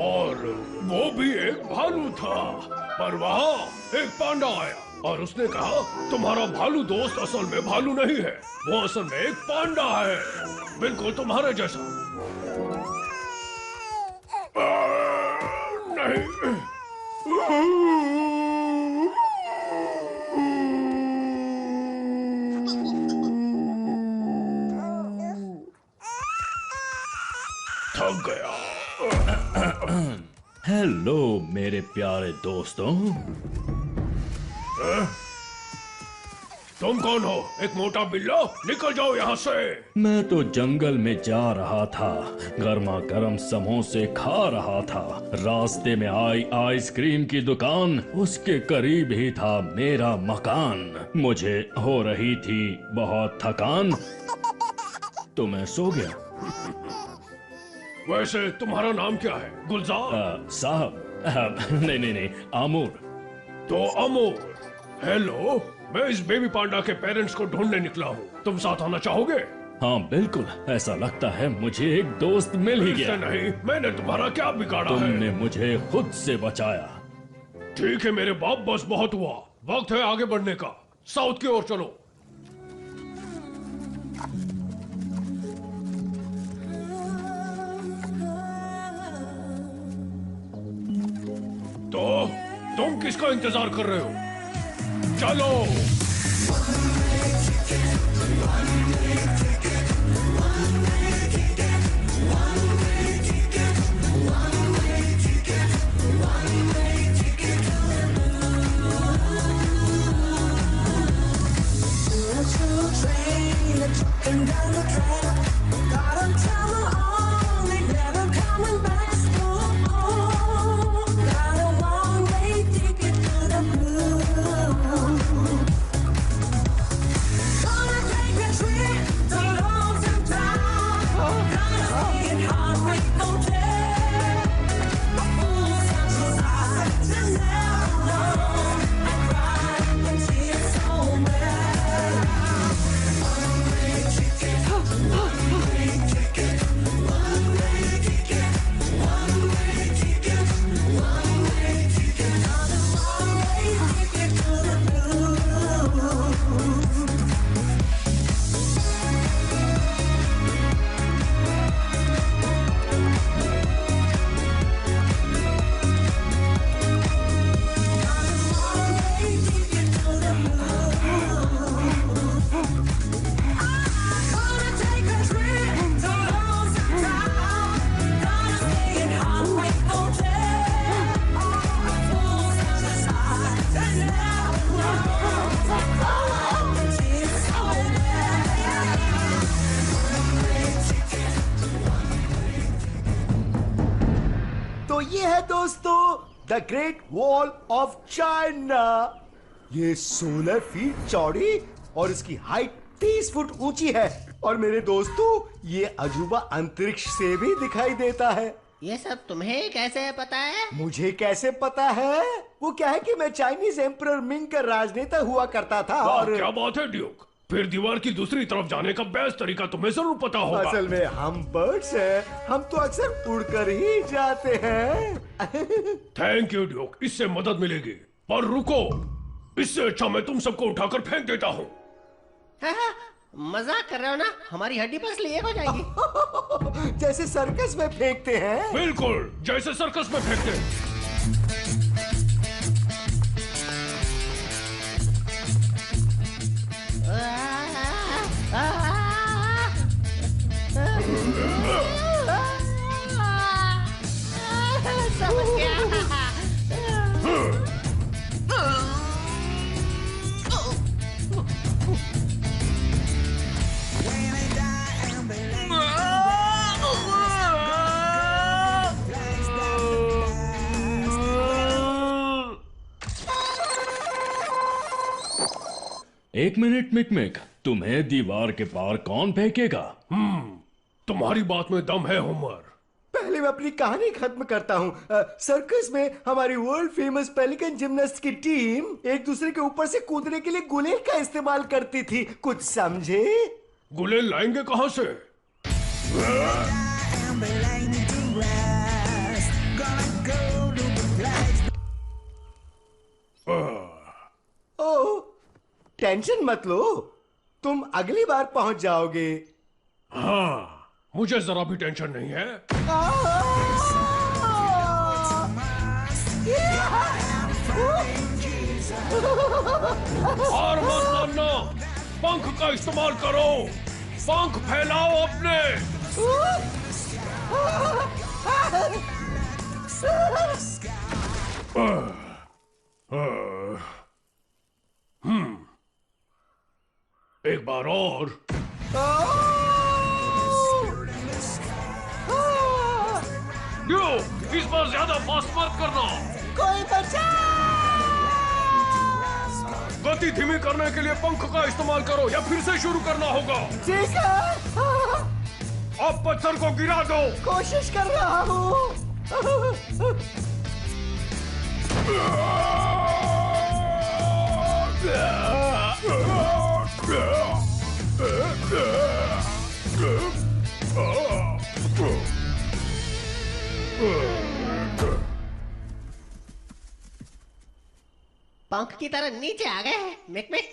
और वो भी एक भालू था। पर वहाँ एक पांडा आया और उसने कहा तुम्हारा भालू दोस्त असल में भालू नहीं है, वो असल में एक पांडा है, बिल्कुल तुम्हारे जैसा। नहीं। थक गया। हेलो मेरे प्यारे दोस्तों। तुम कौन हो? एक मोटा बिल्ला? निकल जाओ यहाँ से। मैं तो जंगल में जा रहा था, गर्मा गर्म समोसे खा रहा था। रास्ते में आई आइसक्रीम की दुकान, उसके करीब ही था मेरा मकान। मुझे हो रही थी बहुत थकान, तो मैं सो गया। वैसे तुम्हारा नाम क्या है? गुलजार? साहब नहीं, आमूर। तो आमूर। हेलो, मैं इस बेबी पांडा के पेरेंट्स को ढूंढने निकला हूँ, तुम साथ आना चाहोगे? हाँ बिल्कुल, ऐसा लगता है मुझे एक दोस्त मिल ही गया। नहीं, मैंने तुम्हारा क्या बिगाड़ा है? तुमने मुझे खुद से बचाया। ठीक है मेरे बाप, बस बहुत हुआ, वक्त है आगे बढ़ने का। साउथ की ओर चलो। तो तुम किसका इंतजार कर रहे हो? चलो। The great wall of China. ये 16 फीट चौड़ी और इसकी हाइट 30 फुट ऊंची है। और मेरे दोस्तों, ये अजूबा अंतरिक्ष से भी दिखाई देता है। ये सब तुम्हें कैसे पता है? मुझे कैसे पता है? वो क्या है कि मैं चाइनीज एम्परर मिंग का राजनेता हुआ करता था। और क्या बात है ड्यूक, फिर दीवार की दूसरी तरफ जाने का बेस्ट तरीका तुम्हें जरूर पता होगा। असल में हम बर्ड्स हैं, हम तो अक्सर उड़कर ही जाते हैं। थैंक यू ड्यूक, इससे मदद मिलेगी। पर रुको, इससे अच्छा मैं तुम सबको उठाकर फेंक देता हूँ। मजाक कर रहे हो ना? हमारी हड्डी पसली एक हो जाएगी। जैसे सर्कस में फेंकते हैं। बिल्कुल, जैसे सर्कस में फेंकते हैं। समझ गया। एक मिनट मिकमिक, तुम्हें दीवार के पार कौन फेंकेगा? तुम्हारी बात में दम है होमर। पहले मैं अपनी कहानी खत्म करता हूँ। सर्कस में हमारी वर्ल्ड फेमस पेलिकन जिम्नास्ट की टीम एक दूसरे के ऊपर से कूदने के लिए गुलेल का इस्तेमाल करती थी। कुछ समझे? गुलेल लाएंगे कहाँ से? टेंशन मत लो, तुम अगली बार पहुंच जाओगे। हाँ, मुझे जरा भी टेंशन नहीं है। और मत मानना, पंख का इस्तेमाल करो, पंख फैलाओ अपने। एक बार और। इस बार ज्यादा फास्ट मत करना। कोई बचा। गति धीमी करने के लिए पंख का इस्तेमाल करो या फिर से शुरू करना होगा। ठीक है। अब पत्थर को गिरा दो। कोशिश कर रहा हूँ। पंख की तरह नीचे आ गए हैं मिक मिक।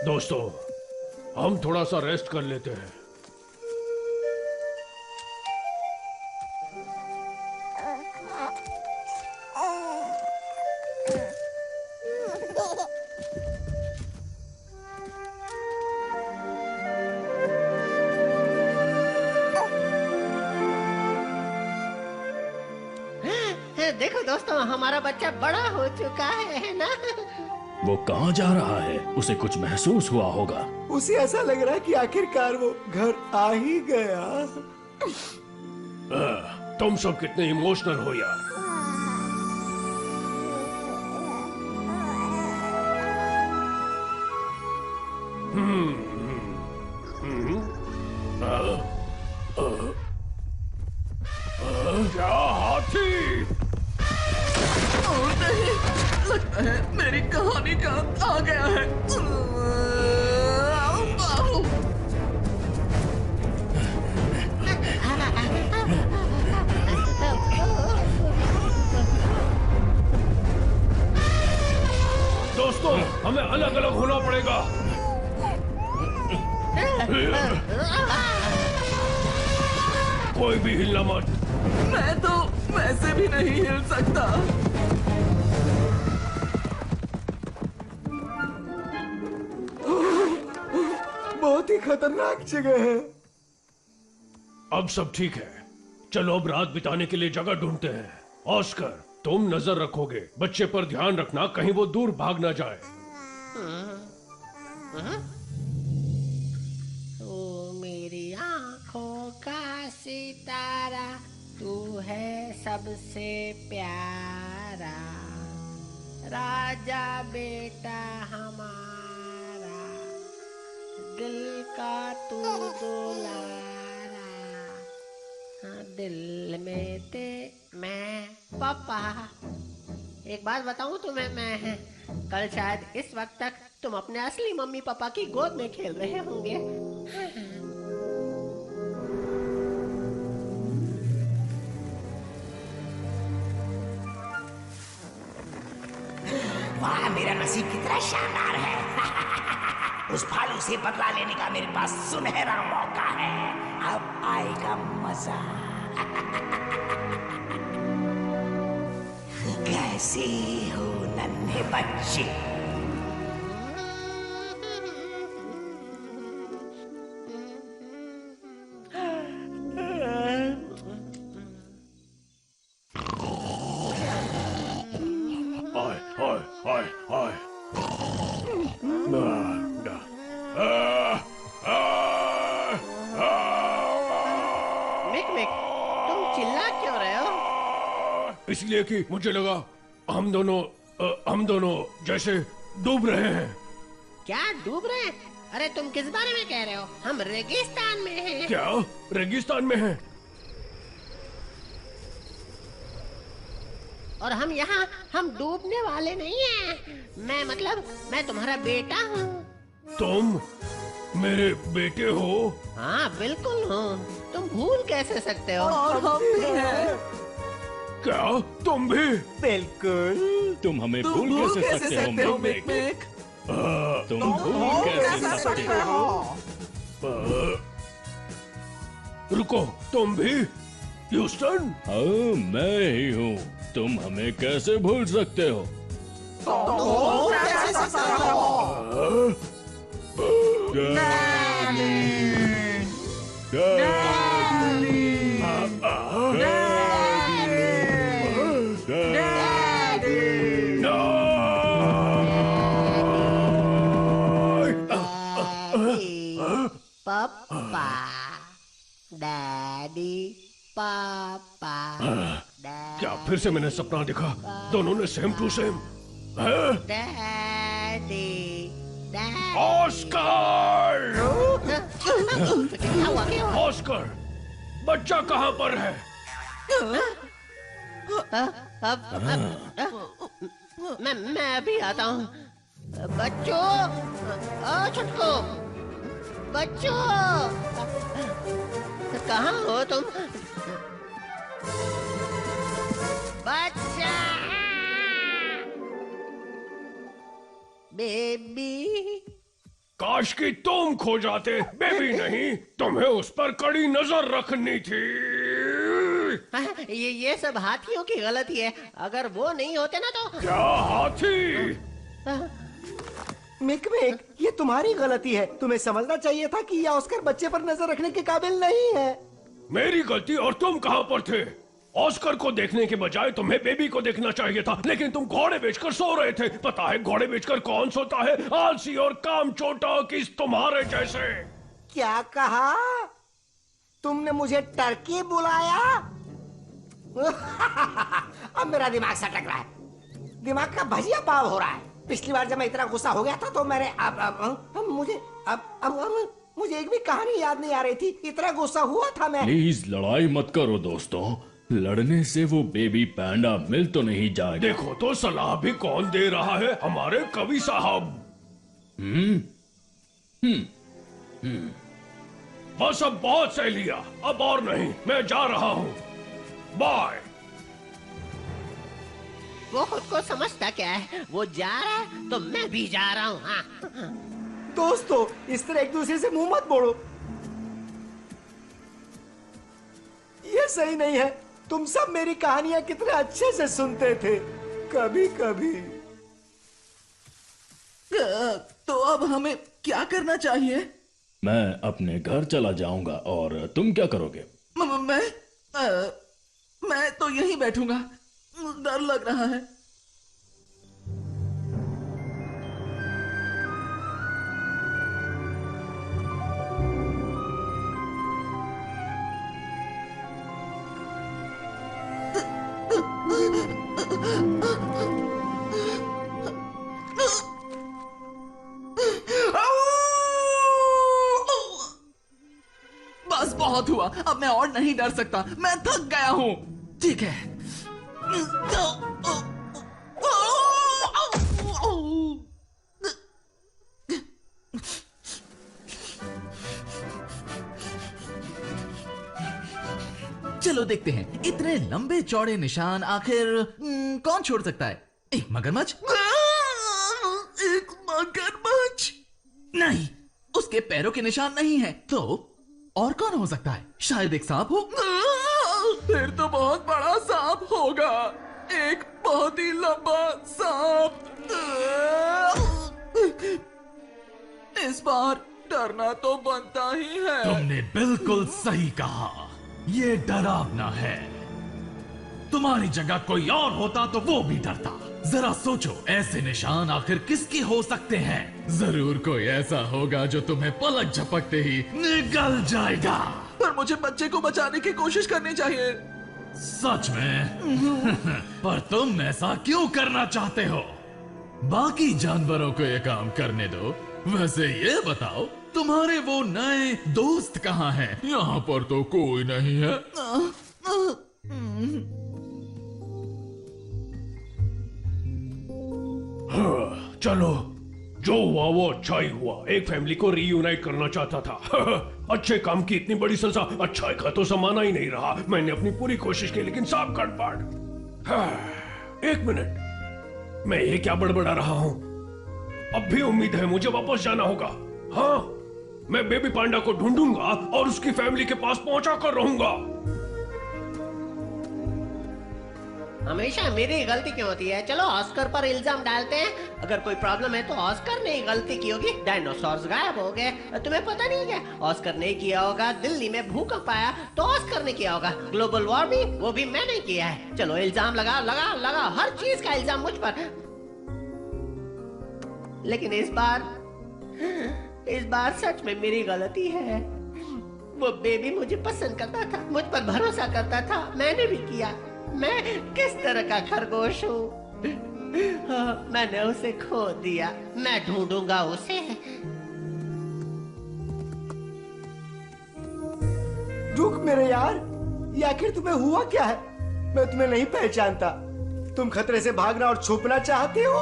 दोस्तों, हम थोड़ा सा रेस्ट कर लेते हैं। देखो दोस्तों, हमारा बच्चा बड़ा हो चुका है ना। वो कहाँ जा रहा है? उसे कुछ महसूस हुआ होगा। उसे ऐसा लग रहा है कि आखिरकार वो घर आ ही गया। तुम सब कितने इमोशनल हो यार। क्या हाथी? नहीं, लगता है मेरी कहानी का अंत आ गया है। दोस्तों, हमें अलग अलग होना पड़ेगा। कोई भी हिलना मत। मैं तो वैसे भी नहीं हिल सकता। बहुत ही खतरनाक जगह है। अब सब ठीक है, चलो अब रात बिताने के लिए जगह ढूंढते हैं। ऑस्कर, तुम नजर रखोगे, बच्चे पर ध्यान रखना, कहीं वो दूर भाग ना जाए। तू मेरी आंखों का सितारा, तू है सबसे प्यारा, राजा बेटा हमारा, दिल का तू दुलारा, हाँ दिल में ते मैं पापा। एक बात बताऊं तुम्हें, मैं कल शायद इस वक्त तक तुम अपने असली मम्मी पापा की गोद में खेल रहे होंगे। वाह, मेरा नसीब कितना शानदार है। उस भालू से बदला लेने का मेरे पास सुनहरा मौका है। अब आएगा मजा। कैसे हो नन्हे बच्चे? इसलिए कि मुझे लगा हम दोनों जैसे डूब रहे हैं। क्या डूब रहे हैं? अरे तुम किस बारे में कह रहे हो? हम रेगिस्तान में हैं। क्या रेगिस्तान में हैं? और हम डूबने वाले नहीं हैं। मैं तुम्हारा बेटा हूँ। तुम मेरे बेटे हो? हाँ बिल्कुल हूँ। तुम भूल कैसे सकते हो? और हम भी हैं। क्या तुम भी? बिल्कुल। तुम हमें भूल कैसे सकते हो मिक? तुम भूल कैसे सकते हो? रुको, तुम भी? ह्यूस्टन? हाँ मैं ही हूँ। तुम हमें कैसे भूल सकते हो? पापा, डैडी, पापा, क्या फिर से मैंने सपना देखा? दोनों ने same to same. Daddy, Oscar! क्या हुआ क्या हुआ? ऑस्कर, बच्चा कहाँ पर है? मैं अभी आता हूँ। बच्चों, छुटको, बच्चों, कहाँ हो तुम? बच्चा, बेबी। काश कि तुम खो जाते। बेबी नहीं, तुम्हें उस पर कड़ी नजर रखनी थी। ये सब हाथियों की गलती है। अगर वो नहीं होते ना तो। क्या हाथी? मिक, ये तुम्हारी गलती है। तुम्हें समझना चाहिए था कि यह ऑस्कर बच्चे पर नजर रखने के काबिल नहीं है। मेरी गलती। और तुम कहाँ पर थे? ऑस्कर को देखने के बजाय तुम्हें बेबी को देखना चाहिए था, लेकिन तुम घोड़े बेचकर सो रहे थे। पता है घोड़े बेचकर कौन सोता है? आलसी और काम चोटा किस तुम्हारे जैसे। क्या कहा? तुमने मुझे टर्की बुलाया? अब मेरा दिमाग सटक रहा है। दिमाग का भजिया पाव हो रहा है। पिछली बार जब मैं इतना गुस्सा हो गया था तो मैंने मुझे एक भी कहानी याद नहीं आ रही थी। इतना गुस्सा हुआ था मैं। प्लीज लड़ाई मत करो दोस्तों। लड़ने से वो बेबी पैंडा मिल तो नहीं जाएगा। देखो तो सलाह भी कौन दे रहा है? हमारे कवि साहब। बस अब बहुत सह लिया, अब और नहीं। मैं जा रहा हूँ। बाय। वो खुद को समझता क्या है? वो जा रहा है तो मैं भी जा रहा हूँ। हाँ। दोस्तों, इस तरह एक दूसरे से मुंह मत मोड़ो। ये सही नहीं है। तुम सब मेरी कहानियां कितने अच्छे से सुनते थे। कभी कभी। तो अब हमें क्या करना चाहिए? मैं अपने घर चला जाऊंगा। और तुम क्या करोगे? मैं तो यहीं बैठूंगा। डर लग रहा है। बस बहुत हुआ। अब मैं और नहीं डर सकता। मैं थक गया हूँ। ठीक है। चलो देखते हैं इतने लंबे चौड़े निशान आखिर कौन छोड़ सकता है? एक मगरमच्छ? एक मगरमच्छ? नहीं, उसके पैरों के निशान नहीं है। तो और कौन हो सकता है? शायद एक सांप हो। फिर तो बहुत बड़ा सांप होगा। एक बहुत ही लंबा सांप। इस बार डरना तो बनता ही है। तुमने बिल्कुल सही कहा। ये डरावना है। तुम्हारी जगह कोई और होता तो वो भी डरता। जरा सोचो, ऐसे निशान आखिर किसके हो सकते हैं? जरूर कोई ऐसा होगा जो तुम्हें पलक झपकते ही निगल जाएगा। पर मुझे बच्चे को बचाने की कोशिश करनी चाहिए। सच में? पर तुम ऐसा क्यों करना चाहते हो? बाकी जानवरों को ये काम करने दो। वैसे ये बताओ, तुम्हारे वो नए दोस्त कहाँ हैं? यहाँ पर तो कोई नहीं है। चलो जो हुआ वो अच्छा ही हुआ। एक फैमिली को रीयूनाइट करना चाहता था। अच्छे काम की इतनी बड़ी सजा, अच्छा का तो समाना ही नहीं रहा। मैंने अपनी पूरी कोशिश की लेकिन सब गड़बड़। एक मिनट, मैं ये क्या बड़बड़ा रहा हूँ? अब भी उम्मीद है, मुझे वापस जाना होगा। हाँ, मैं बेबी पांडा को ढूंढूंगा और उसकी फैमिली के पास पहुंचा कर रहूंगा। हमेशा मेरी गलती क्यों होती है? चलो ऑस्कर पर इल्जाम डालते हैं। अगर कोई प्रॉब्लम है तो ऑस्कर ने ही गलती की होगी। डायनासोर्स गायब हो गए, तुम्हें पता नहीं क्या? ऑस्कर ने किया होगा। दिल्ली में भूकंप आया तो ऑस्कर ने किया होगा। ग्लोबल वार्मिंग, वो भी मैंने किया है। चलो इल्जाम लगा लगा लगा, हर चीज का इल्जाम मुझ पर। लेकिन इस बार सच में मेरी गलती है। वो बेबी मुझे पसंद करता था, मुझ पर भरोसा करता था, मैंने भी किया। मैं किस तरह का खरगोश हूँ? मैंने उसे खो दिया। मैं ढूंढूंगा उसे। रुक मेरे यार, ये आखिर तुम्हें हुआ क्या है? मैं तुम्हें नहीं पहचानता। तुम खतरे से भागना और छुपना चाहते हो?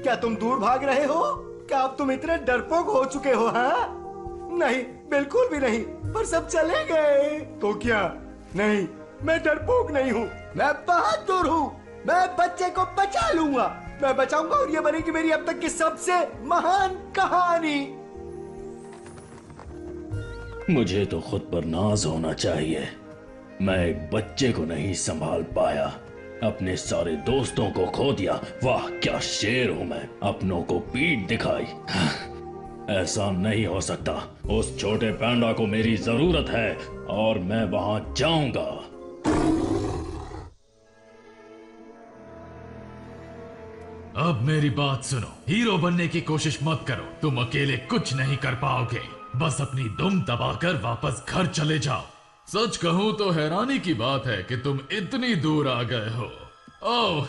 क्या तुम दूर भाग रहे हो? क्या अब तुम इतने डरपोक हो चुके हो? हाँ, नहीं, बिल्कुल भी नहीं। पर सब चले गए तो क्या? नहीं, मैं डरपोक नहीं हूँ, मैं बहादुर हूँ। मैं बच्चे को बचा लूंगा, मैं बचाऊंगा और ये बनेगी मेरी अब तक की सबसे महान कहानी। मुझे तो खुद पर नाज होना चाहिए। मैं एक बच्चे को नहीं संभाल पाया, अपने सारे दोस्तों को खो दिया। वाह क्या शेर हूं मैं, अपनों को पीठ दिखाई। ऐसा नहीं हो सकता। उस छोटे पांडा को मेरी जरूरत है और मैं वहां जाऊंगा। अब मेरी बात सुनो, हीरो बनने की कोशिश मत करो। तुम अकेले कुछ नहीं कर पाओगे। बस अपनी दुम दबाकर वापस घर चले जाओ। सच कहूं तो हैरानी की बात है कि तुम इतनी दूर आ गए हो। ओह,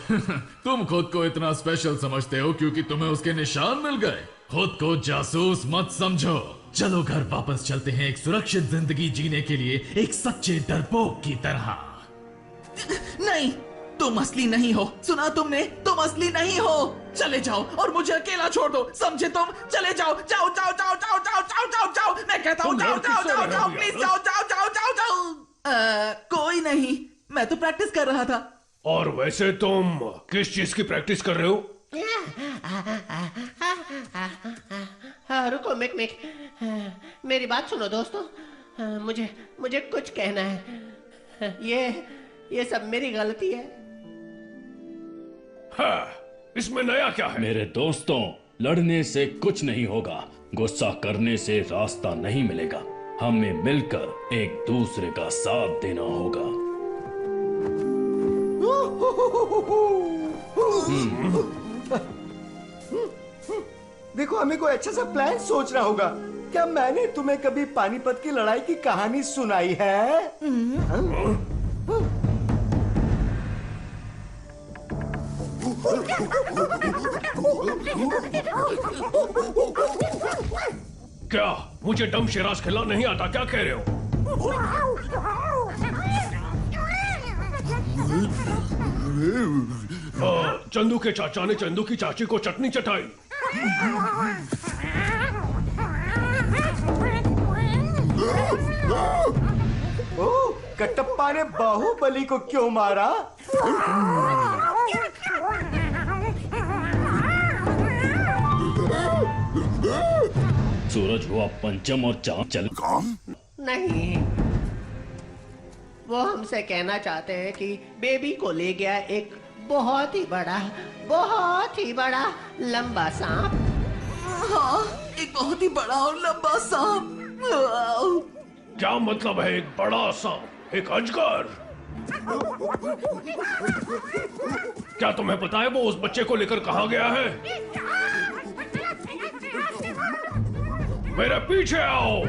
तुम खुद को इतना स्पेशल समझते हो क्योंकि तुम्हें उसके निशान मिल गए। खुद को जासूस मत समझो। चलो घर वापस चलते हैं, एक सुरक्षित जिंदगी जीने के लिए, एक सच्चे डरपोक की तरह। नहीं, तुम असली नहीं हो। सुना तुमने? तुम असली नहीं हो। चले जाओ और मुझे अकेला छोड़ दो, समझे तुम? चले जाओ, जाओ जाओ जाओ जाओ जाओ जाओ जाओ जाओ। मैं कहता हूँ जाओ जाओ जाओ जाओ, प्लीज जाओ जाओ जाओ जाओ जाओ। कोई नहीं, मैं तो प्रैक्टिस कर रहा था। और वैसे तुम किस चीज की प्रैक्टिस कर रहे हो? रुको मिक मिक, मेरी बात सुनो दोस्तों। मुझे कुछ कहना है। ये सब मेरी गलती है। हाँ, इसमें नया क्या है? मेरे दोस्तों, लड़ने से कुछ नहीं होगा, गुस्सा करने से रास्ता नहीं मिलेगा। हमें मिलकर एक दूसरे का साथ देना होगा। देखो, हमें कोई अच्छा सा प्लान सोचना होगा। क्या मैंने तुम्हें कभी पानीपत की लड़ाई की कहानी सुनाई है? क्या मुझे डम शिराज खेलना नहीं आता? क्या कह रहे हो? चंदू के चाचा ने चंदू की चाची को चटनी चटाई। ओह, कटप्पा ने बाहुबली को क्यों मारा? सूरज हुआ पंचम और चांद चल। नहीं, वो हमसे कहना चाहते हैं कि बेबी को ले गया एक बहुत ही बड़ा लंबा सांप। हाँ, एक बहुत ही बड़ा और लंबा सांप। क्या मतलब है एक बड़ा सांप? एक अजगर? क्या तुम्हें पता है वो उस बच्चे को लेकर कहाँ गया है? मेरे पीछे आओ।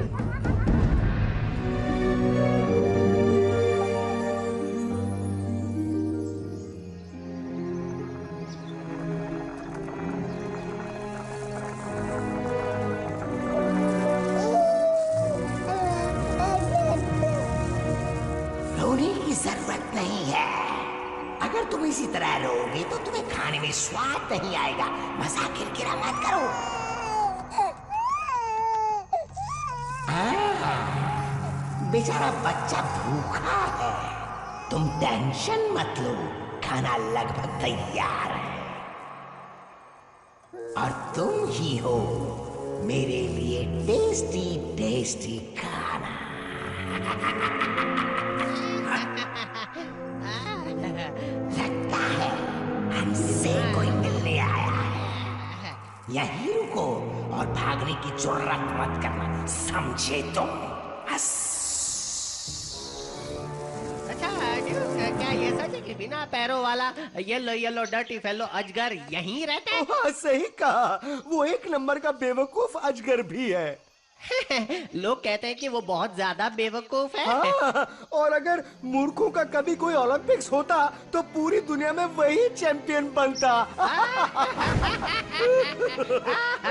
रोने की जरूरत नहीं है। अगर तुम इसी तरह रोगे तो तुम्हें खाने में स्वाद नहीं आएगा। मजाक किरकिरा मत करो। बेचारा बच्चा भूखा है। तुम टेंशन मत लो, खाना लगभग तैयार है और तुम ही हो मेरे लिए टेस्टी टेस्टी खाना। लगता है हमसे कोई मिलने आया है। यहीं रुको और भागने की जरूरत मत करना, समझे तुम? अच्छा क्या ये सच है कि बिना पैरों वाला येलो येलो डर्टी फेलो अजगर यहीं रहता है? हाँ, सही कहा। वो एक नंबर का बेवकूफ अजगर भी है। लोग कहते हैं कि वो बहुत ज्यादा बेवकूफ है। हाँ, और अगर मूर्खों का कभी कोई ओलंपिक्स होता तो पूरी दुनिया में वही चैंपियन बनता।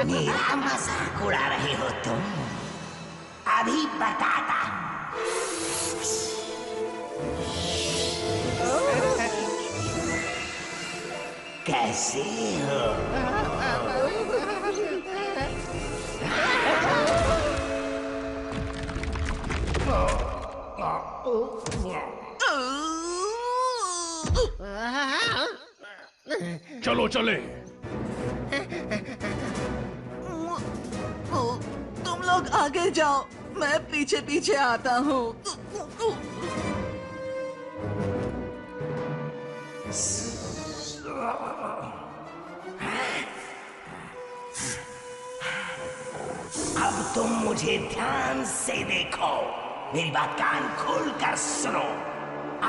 मेरा मजाक उड़ा रहे हो तुम? अभी बताता हूँ। कैसे हो? चलो चले। तुम लोग आगे जाओ, मैं पीछे पीछे आता हूँ। अब तुम मुझे ध्यान से देखो, मेरी बात कान खोल कर सुनो।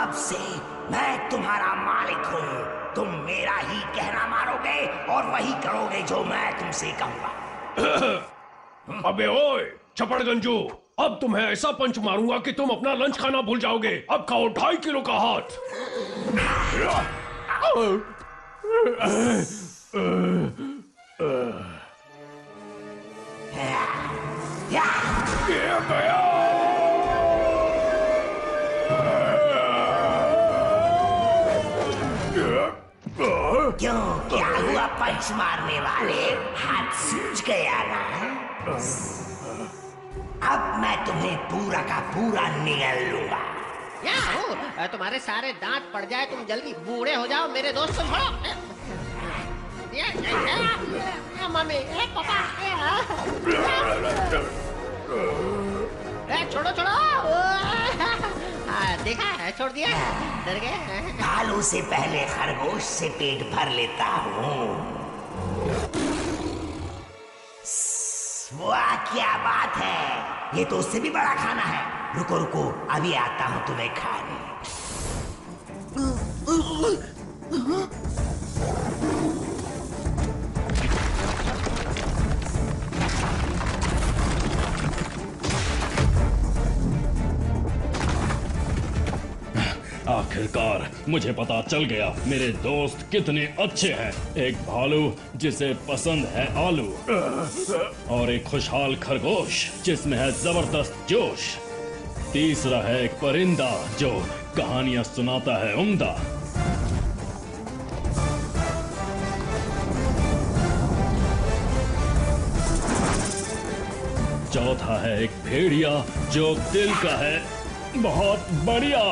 अब से मैं तुम्हारा मालिक हूँ। तुम मेरा ही कहना मानोगे और वही करोगे जो मैं तुमसे कहूँगा। अबे ओए चपड़गंजू, अब तुम्हें ऐसा पंच मारूंगा कि तुम अपना लंच खाना भूल जाओगे। अब खाओ 2.5 किलो का हाथ। क्यों, क्या हुआ पंच मारने वाले? हाथ सूज गया ना? अब मैं तुम्हें पूरा का पूरा निगल लूंगा। याहू, तुम्हारे सारे दांत पड़ जाए, तुम जल्दी बूढ़े हो जाओ। मेरे दोस्त को छोड़ो। मम्मी, पापा, छोड़ो छोड़ो। देखा है, छोड़ दिया, डर गए। भालू से पहले खरगोश से पेट भर लेता हूँ। वाह क्या बात है, ये तो उससे भी बड़ा खाना है। रुको रुको, अभी आता हूँ तुम्हें खाने। आखिरकार मुझे पता चल गया मेरे दोस्त कितने अच्छे हैं। एक भालू जिसे पसंद है आलू, और एक खुशहाल खरगोश जिसमें है जबरदस्त जोश। तीसरा है एक परिंदा जो कहानियां सुनाता है उम्दा। चौथा है एक भेड़िया जो दिल का है बहुत बढ़िया।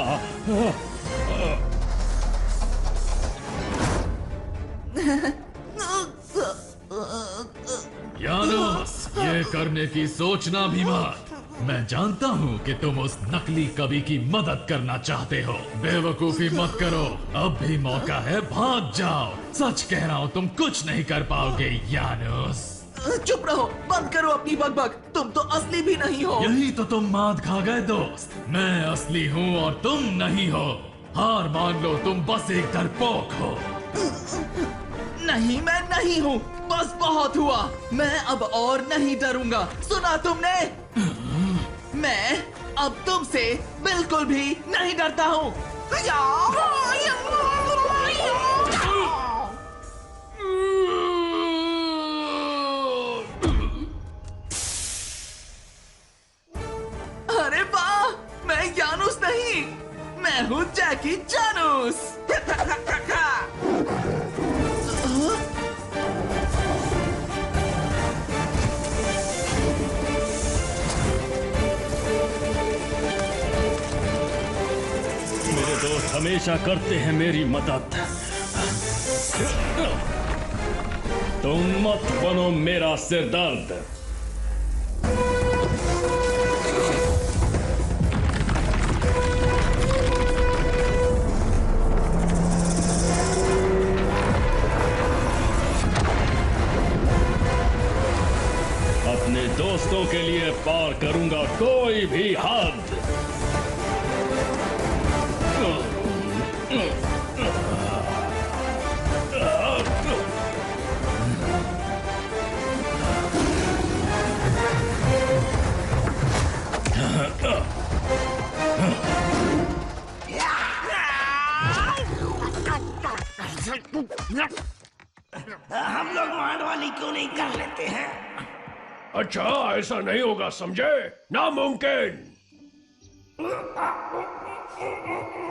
यानुस, ये करने की सोचना भी मत। मैं जानता हूँ कि तुम उस नकली कवि की मदद करना चाहते हो। बेवकूफी मत करो, अब भी मौका है, भाग जाओ। सच कह रहा हूँ, तुम कुछ नहीं कर पाओगे यानुस। चुप रहो, बंद करो अपनी बकबक। तुम तो असली भी नहीं हो। यही तो तुम मात खा गए दोस्त। मैं असली हूँ और तुम नहीं हो। हार मान लो, तुम बस एक डरपोक हो। नहीं, मैं नहीं हूँ। बस बहुत हुआ, मैं अब और नहीं डरूंगा। सुना तुमने? मैं अब तुमसे बिल्कुल भी नहीं डरता हूँ। अरे वाह, मैं यानुस नहीं, मैं हूँ जैकी जानूस। दोस्त हमेशा करते हैं मेरी मदद। तुम मत बनो मेरा सिरदर्द। अपने दोस्तों के लिए पार करूंगा कोई भी हद। हम लोग मारवाली क्यों नहीं कर लेते हैं? अच्छा, ऐसा नहीं होगा, समझे? नामुमकिन।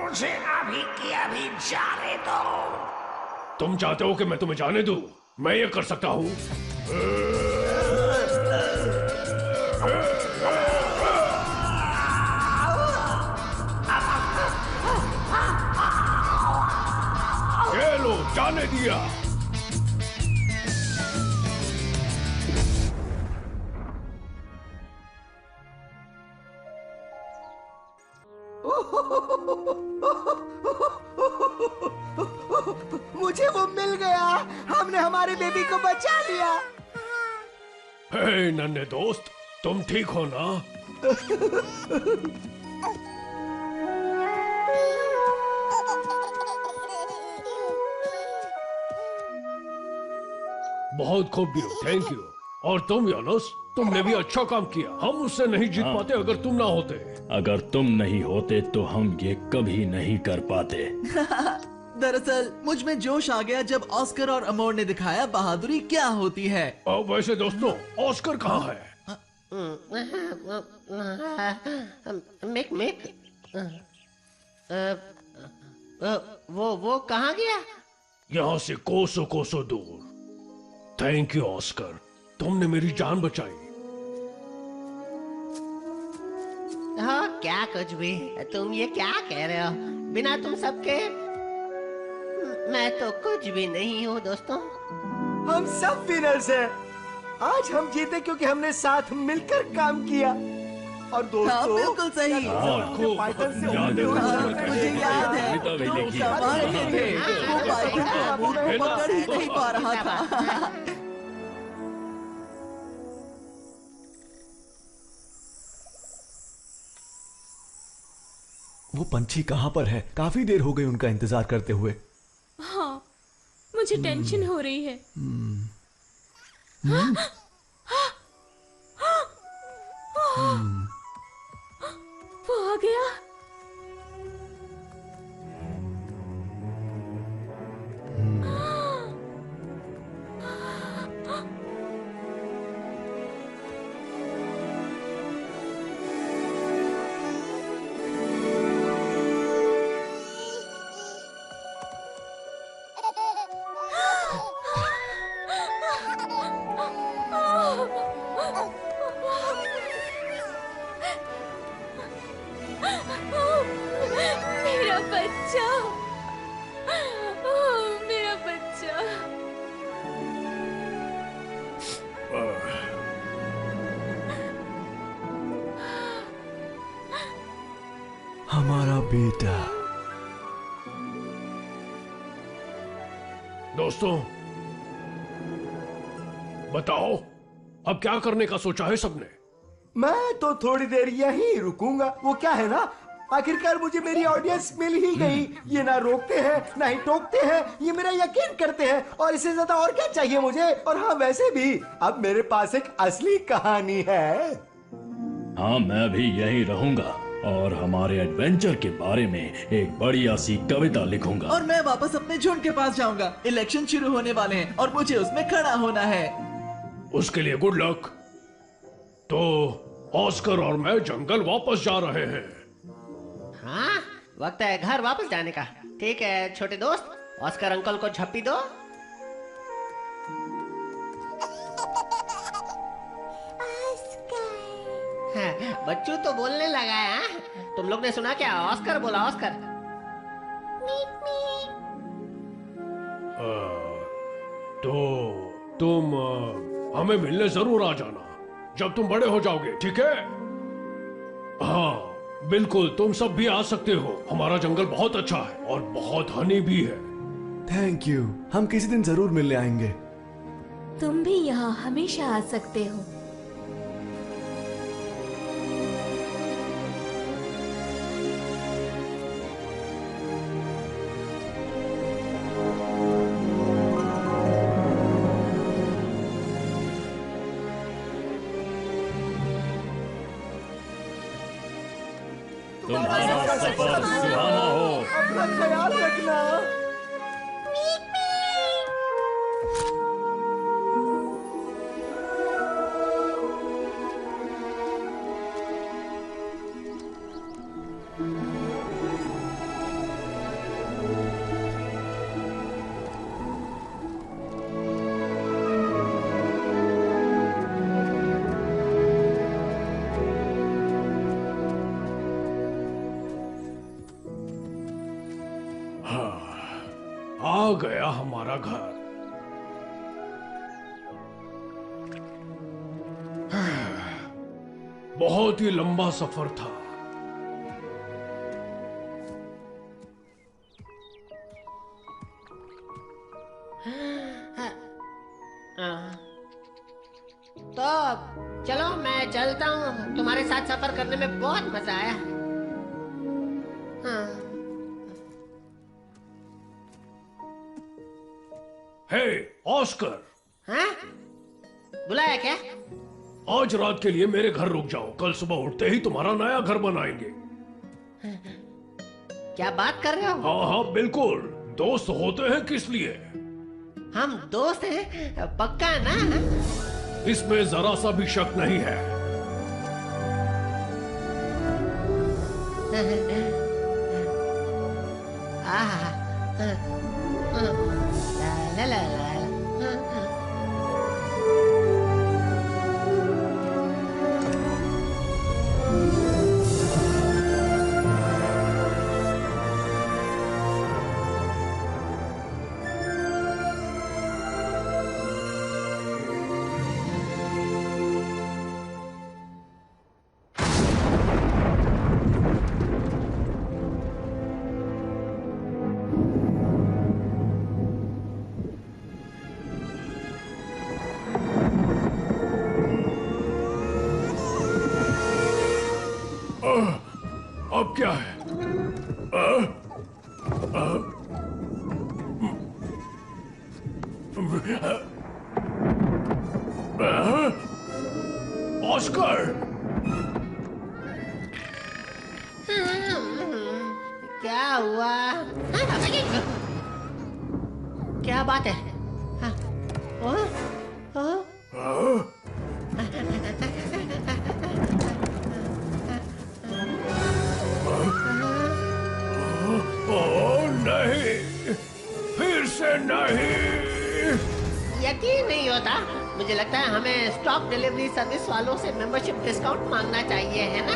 मुझे अभी की अभी जाने दो। तुम चाहते हो कि मैं तुम्हें जाने दूं? मैं ये कर सकता हूँ। ये लो, जाने दिया। मुझे वो मिल गया। हमने हमारे बेबी को बचा लिया। हे नन्हे दोस्त, तुम ठीक हो ना? बहुत खूब गिरो, थैंक यू। और तुम यानस, तुमने भी अच्छा काम किया। हम उससे नहीं जीत पाते अगर तुम ना होते। अगर तुम नहीं होते तो हम ये कभी नहीं कर पाते। दरअसल मुझ में जोश आ गया जब ऑस्कर और अमोर ने दिखाया बहादुरी क्या होती है। वैसे दोस्तों, ऑस्कर कहाँ है? मिक मिक, वो कहाँ गया? यहाँ से कोसों कोसों दूर। थैंक यू ऑस्कर, तुमने मेरी जान बचाई। हाँ, क्या कुछ भी। तुम ये क्या कह रहे हो? बिना तुम सबके मैं तो कुछ भी नहीं हूँ दोस्तों। हम सब विनर्स हैं। आज हम जीते क्योंकि हमने साथ मिलकर काम किया। और दोस्तों, हाँ, बिल्कुल सही। पाइथन से मुझे याद है तुम कमाल के थे। वो पाइथन को अमूल को पकड़ ही नहीं पा रहा था। वो पंछी कहाँ पर है? काफी देर हो गई उनका इंतजार करते हुए। हाँ, मुझे टेंशन हो रही है। वो आ गया। मेरा बच्चा, मेरा बच्चा। हमारा बेटा। दोस्तों, बताओ अब क्या करने का सोचा है सबने? मैं तो थोड़ी देर यहीं रुकूंगा। वो क्या है ना, आखिरकार मुझे मेरी ऑडियंस मिल ही गई। ये ना रोकते हैं ना ही टोकते हैं, ये मेरा यकीन करते हैं और इससे ज्यादा और क्या चाहिए मुझे। और हाँ, वैसे भी अब मेरे पास एक असली कहानी है। हाँ, मैं भी यहीं रहूंगा और हमारे एडवेंचर के बारे में एक बढ़िया सी कविता लिखूंगा। और मैं वापस अपने झुंड के पास जाऊंगा। इलेक्शन शुरू होने वाले हैं और मुझे उसमें खड़ा होना है। उसके लिए गुड लक। तो ऑस्कर और मैं जंगल वापस जा रहे हैं। हाँ, वक्त है घर वापस जाने का। ठीक है छोटे दोस्त, ऑस्कर अंकल को झप्पी दो। हाँ, बच्चू तो बोलने लगा है। हाँ? तुम लोग ने सुना क्या? ऑस्कर बोला, ऑस्कर। तो तुम हमें मिलने जरूर आ जाना जब तुम बड़े हो जाओगे, ठीक है? हाँ बिल्कुल, तुम सब भी आ सकते हो। हमारा जंगल बहुत अच्छा है और बहुत हनी भी है। थैंक यू, हम किसी दिन जरूर मिलने आएंगे। तुम भी यहाँ हमेशा आ सकते हो। तुम्हारा सफर सुहाना हो। अपना ख्याल रखना। आ गया हमारा घर। बहुत ही लंबा सफर था। तो चलो मैं चलता हूँ, तुम्हारे साथ सफर करने में बहुत मजा आया। हाँ। हे ऑस्कर, हाँ? बुलाया क्या? आज रात के लिए मेरे घर रुक जाओ, कल सुबह उठते ही तुम्हारा नया घर बनाएंगे। क्या बात कर रहे हो? हाँ हाँ बिल्कुल, दोस्त होते हैं किस लिए? हम दोस्त हैं, पक्का ना? इसमें जरा सा भी शक नहीं है। ला ला ला। अब क्या है? ऑस्कर, क्या हुआ? क्या बात है? नहीं, फिर से नहीं। यकीन नहीं होता। मुझे लगता है हमें स्टॉक डिलीवरी सर्विस वालों से मेंबरशिप डिस्काउंट मांगना चाहिए, है ना?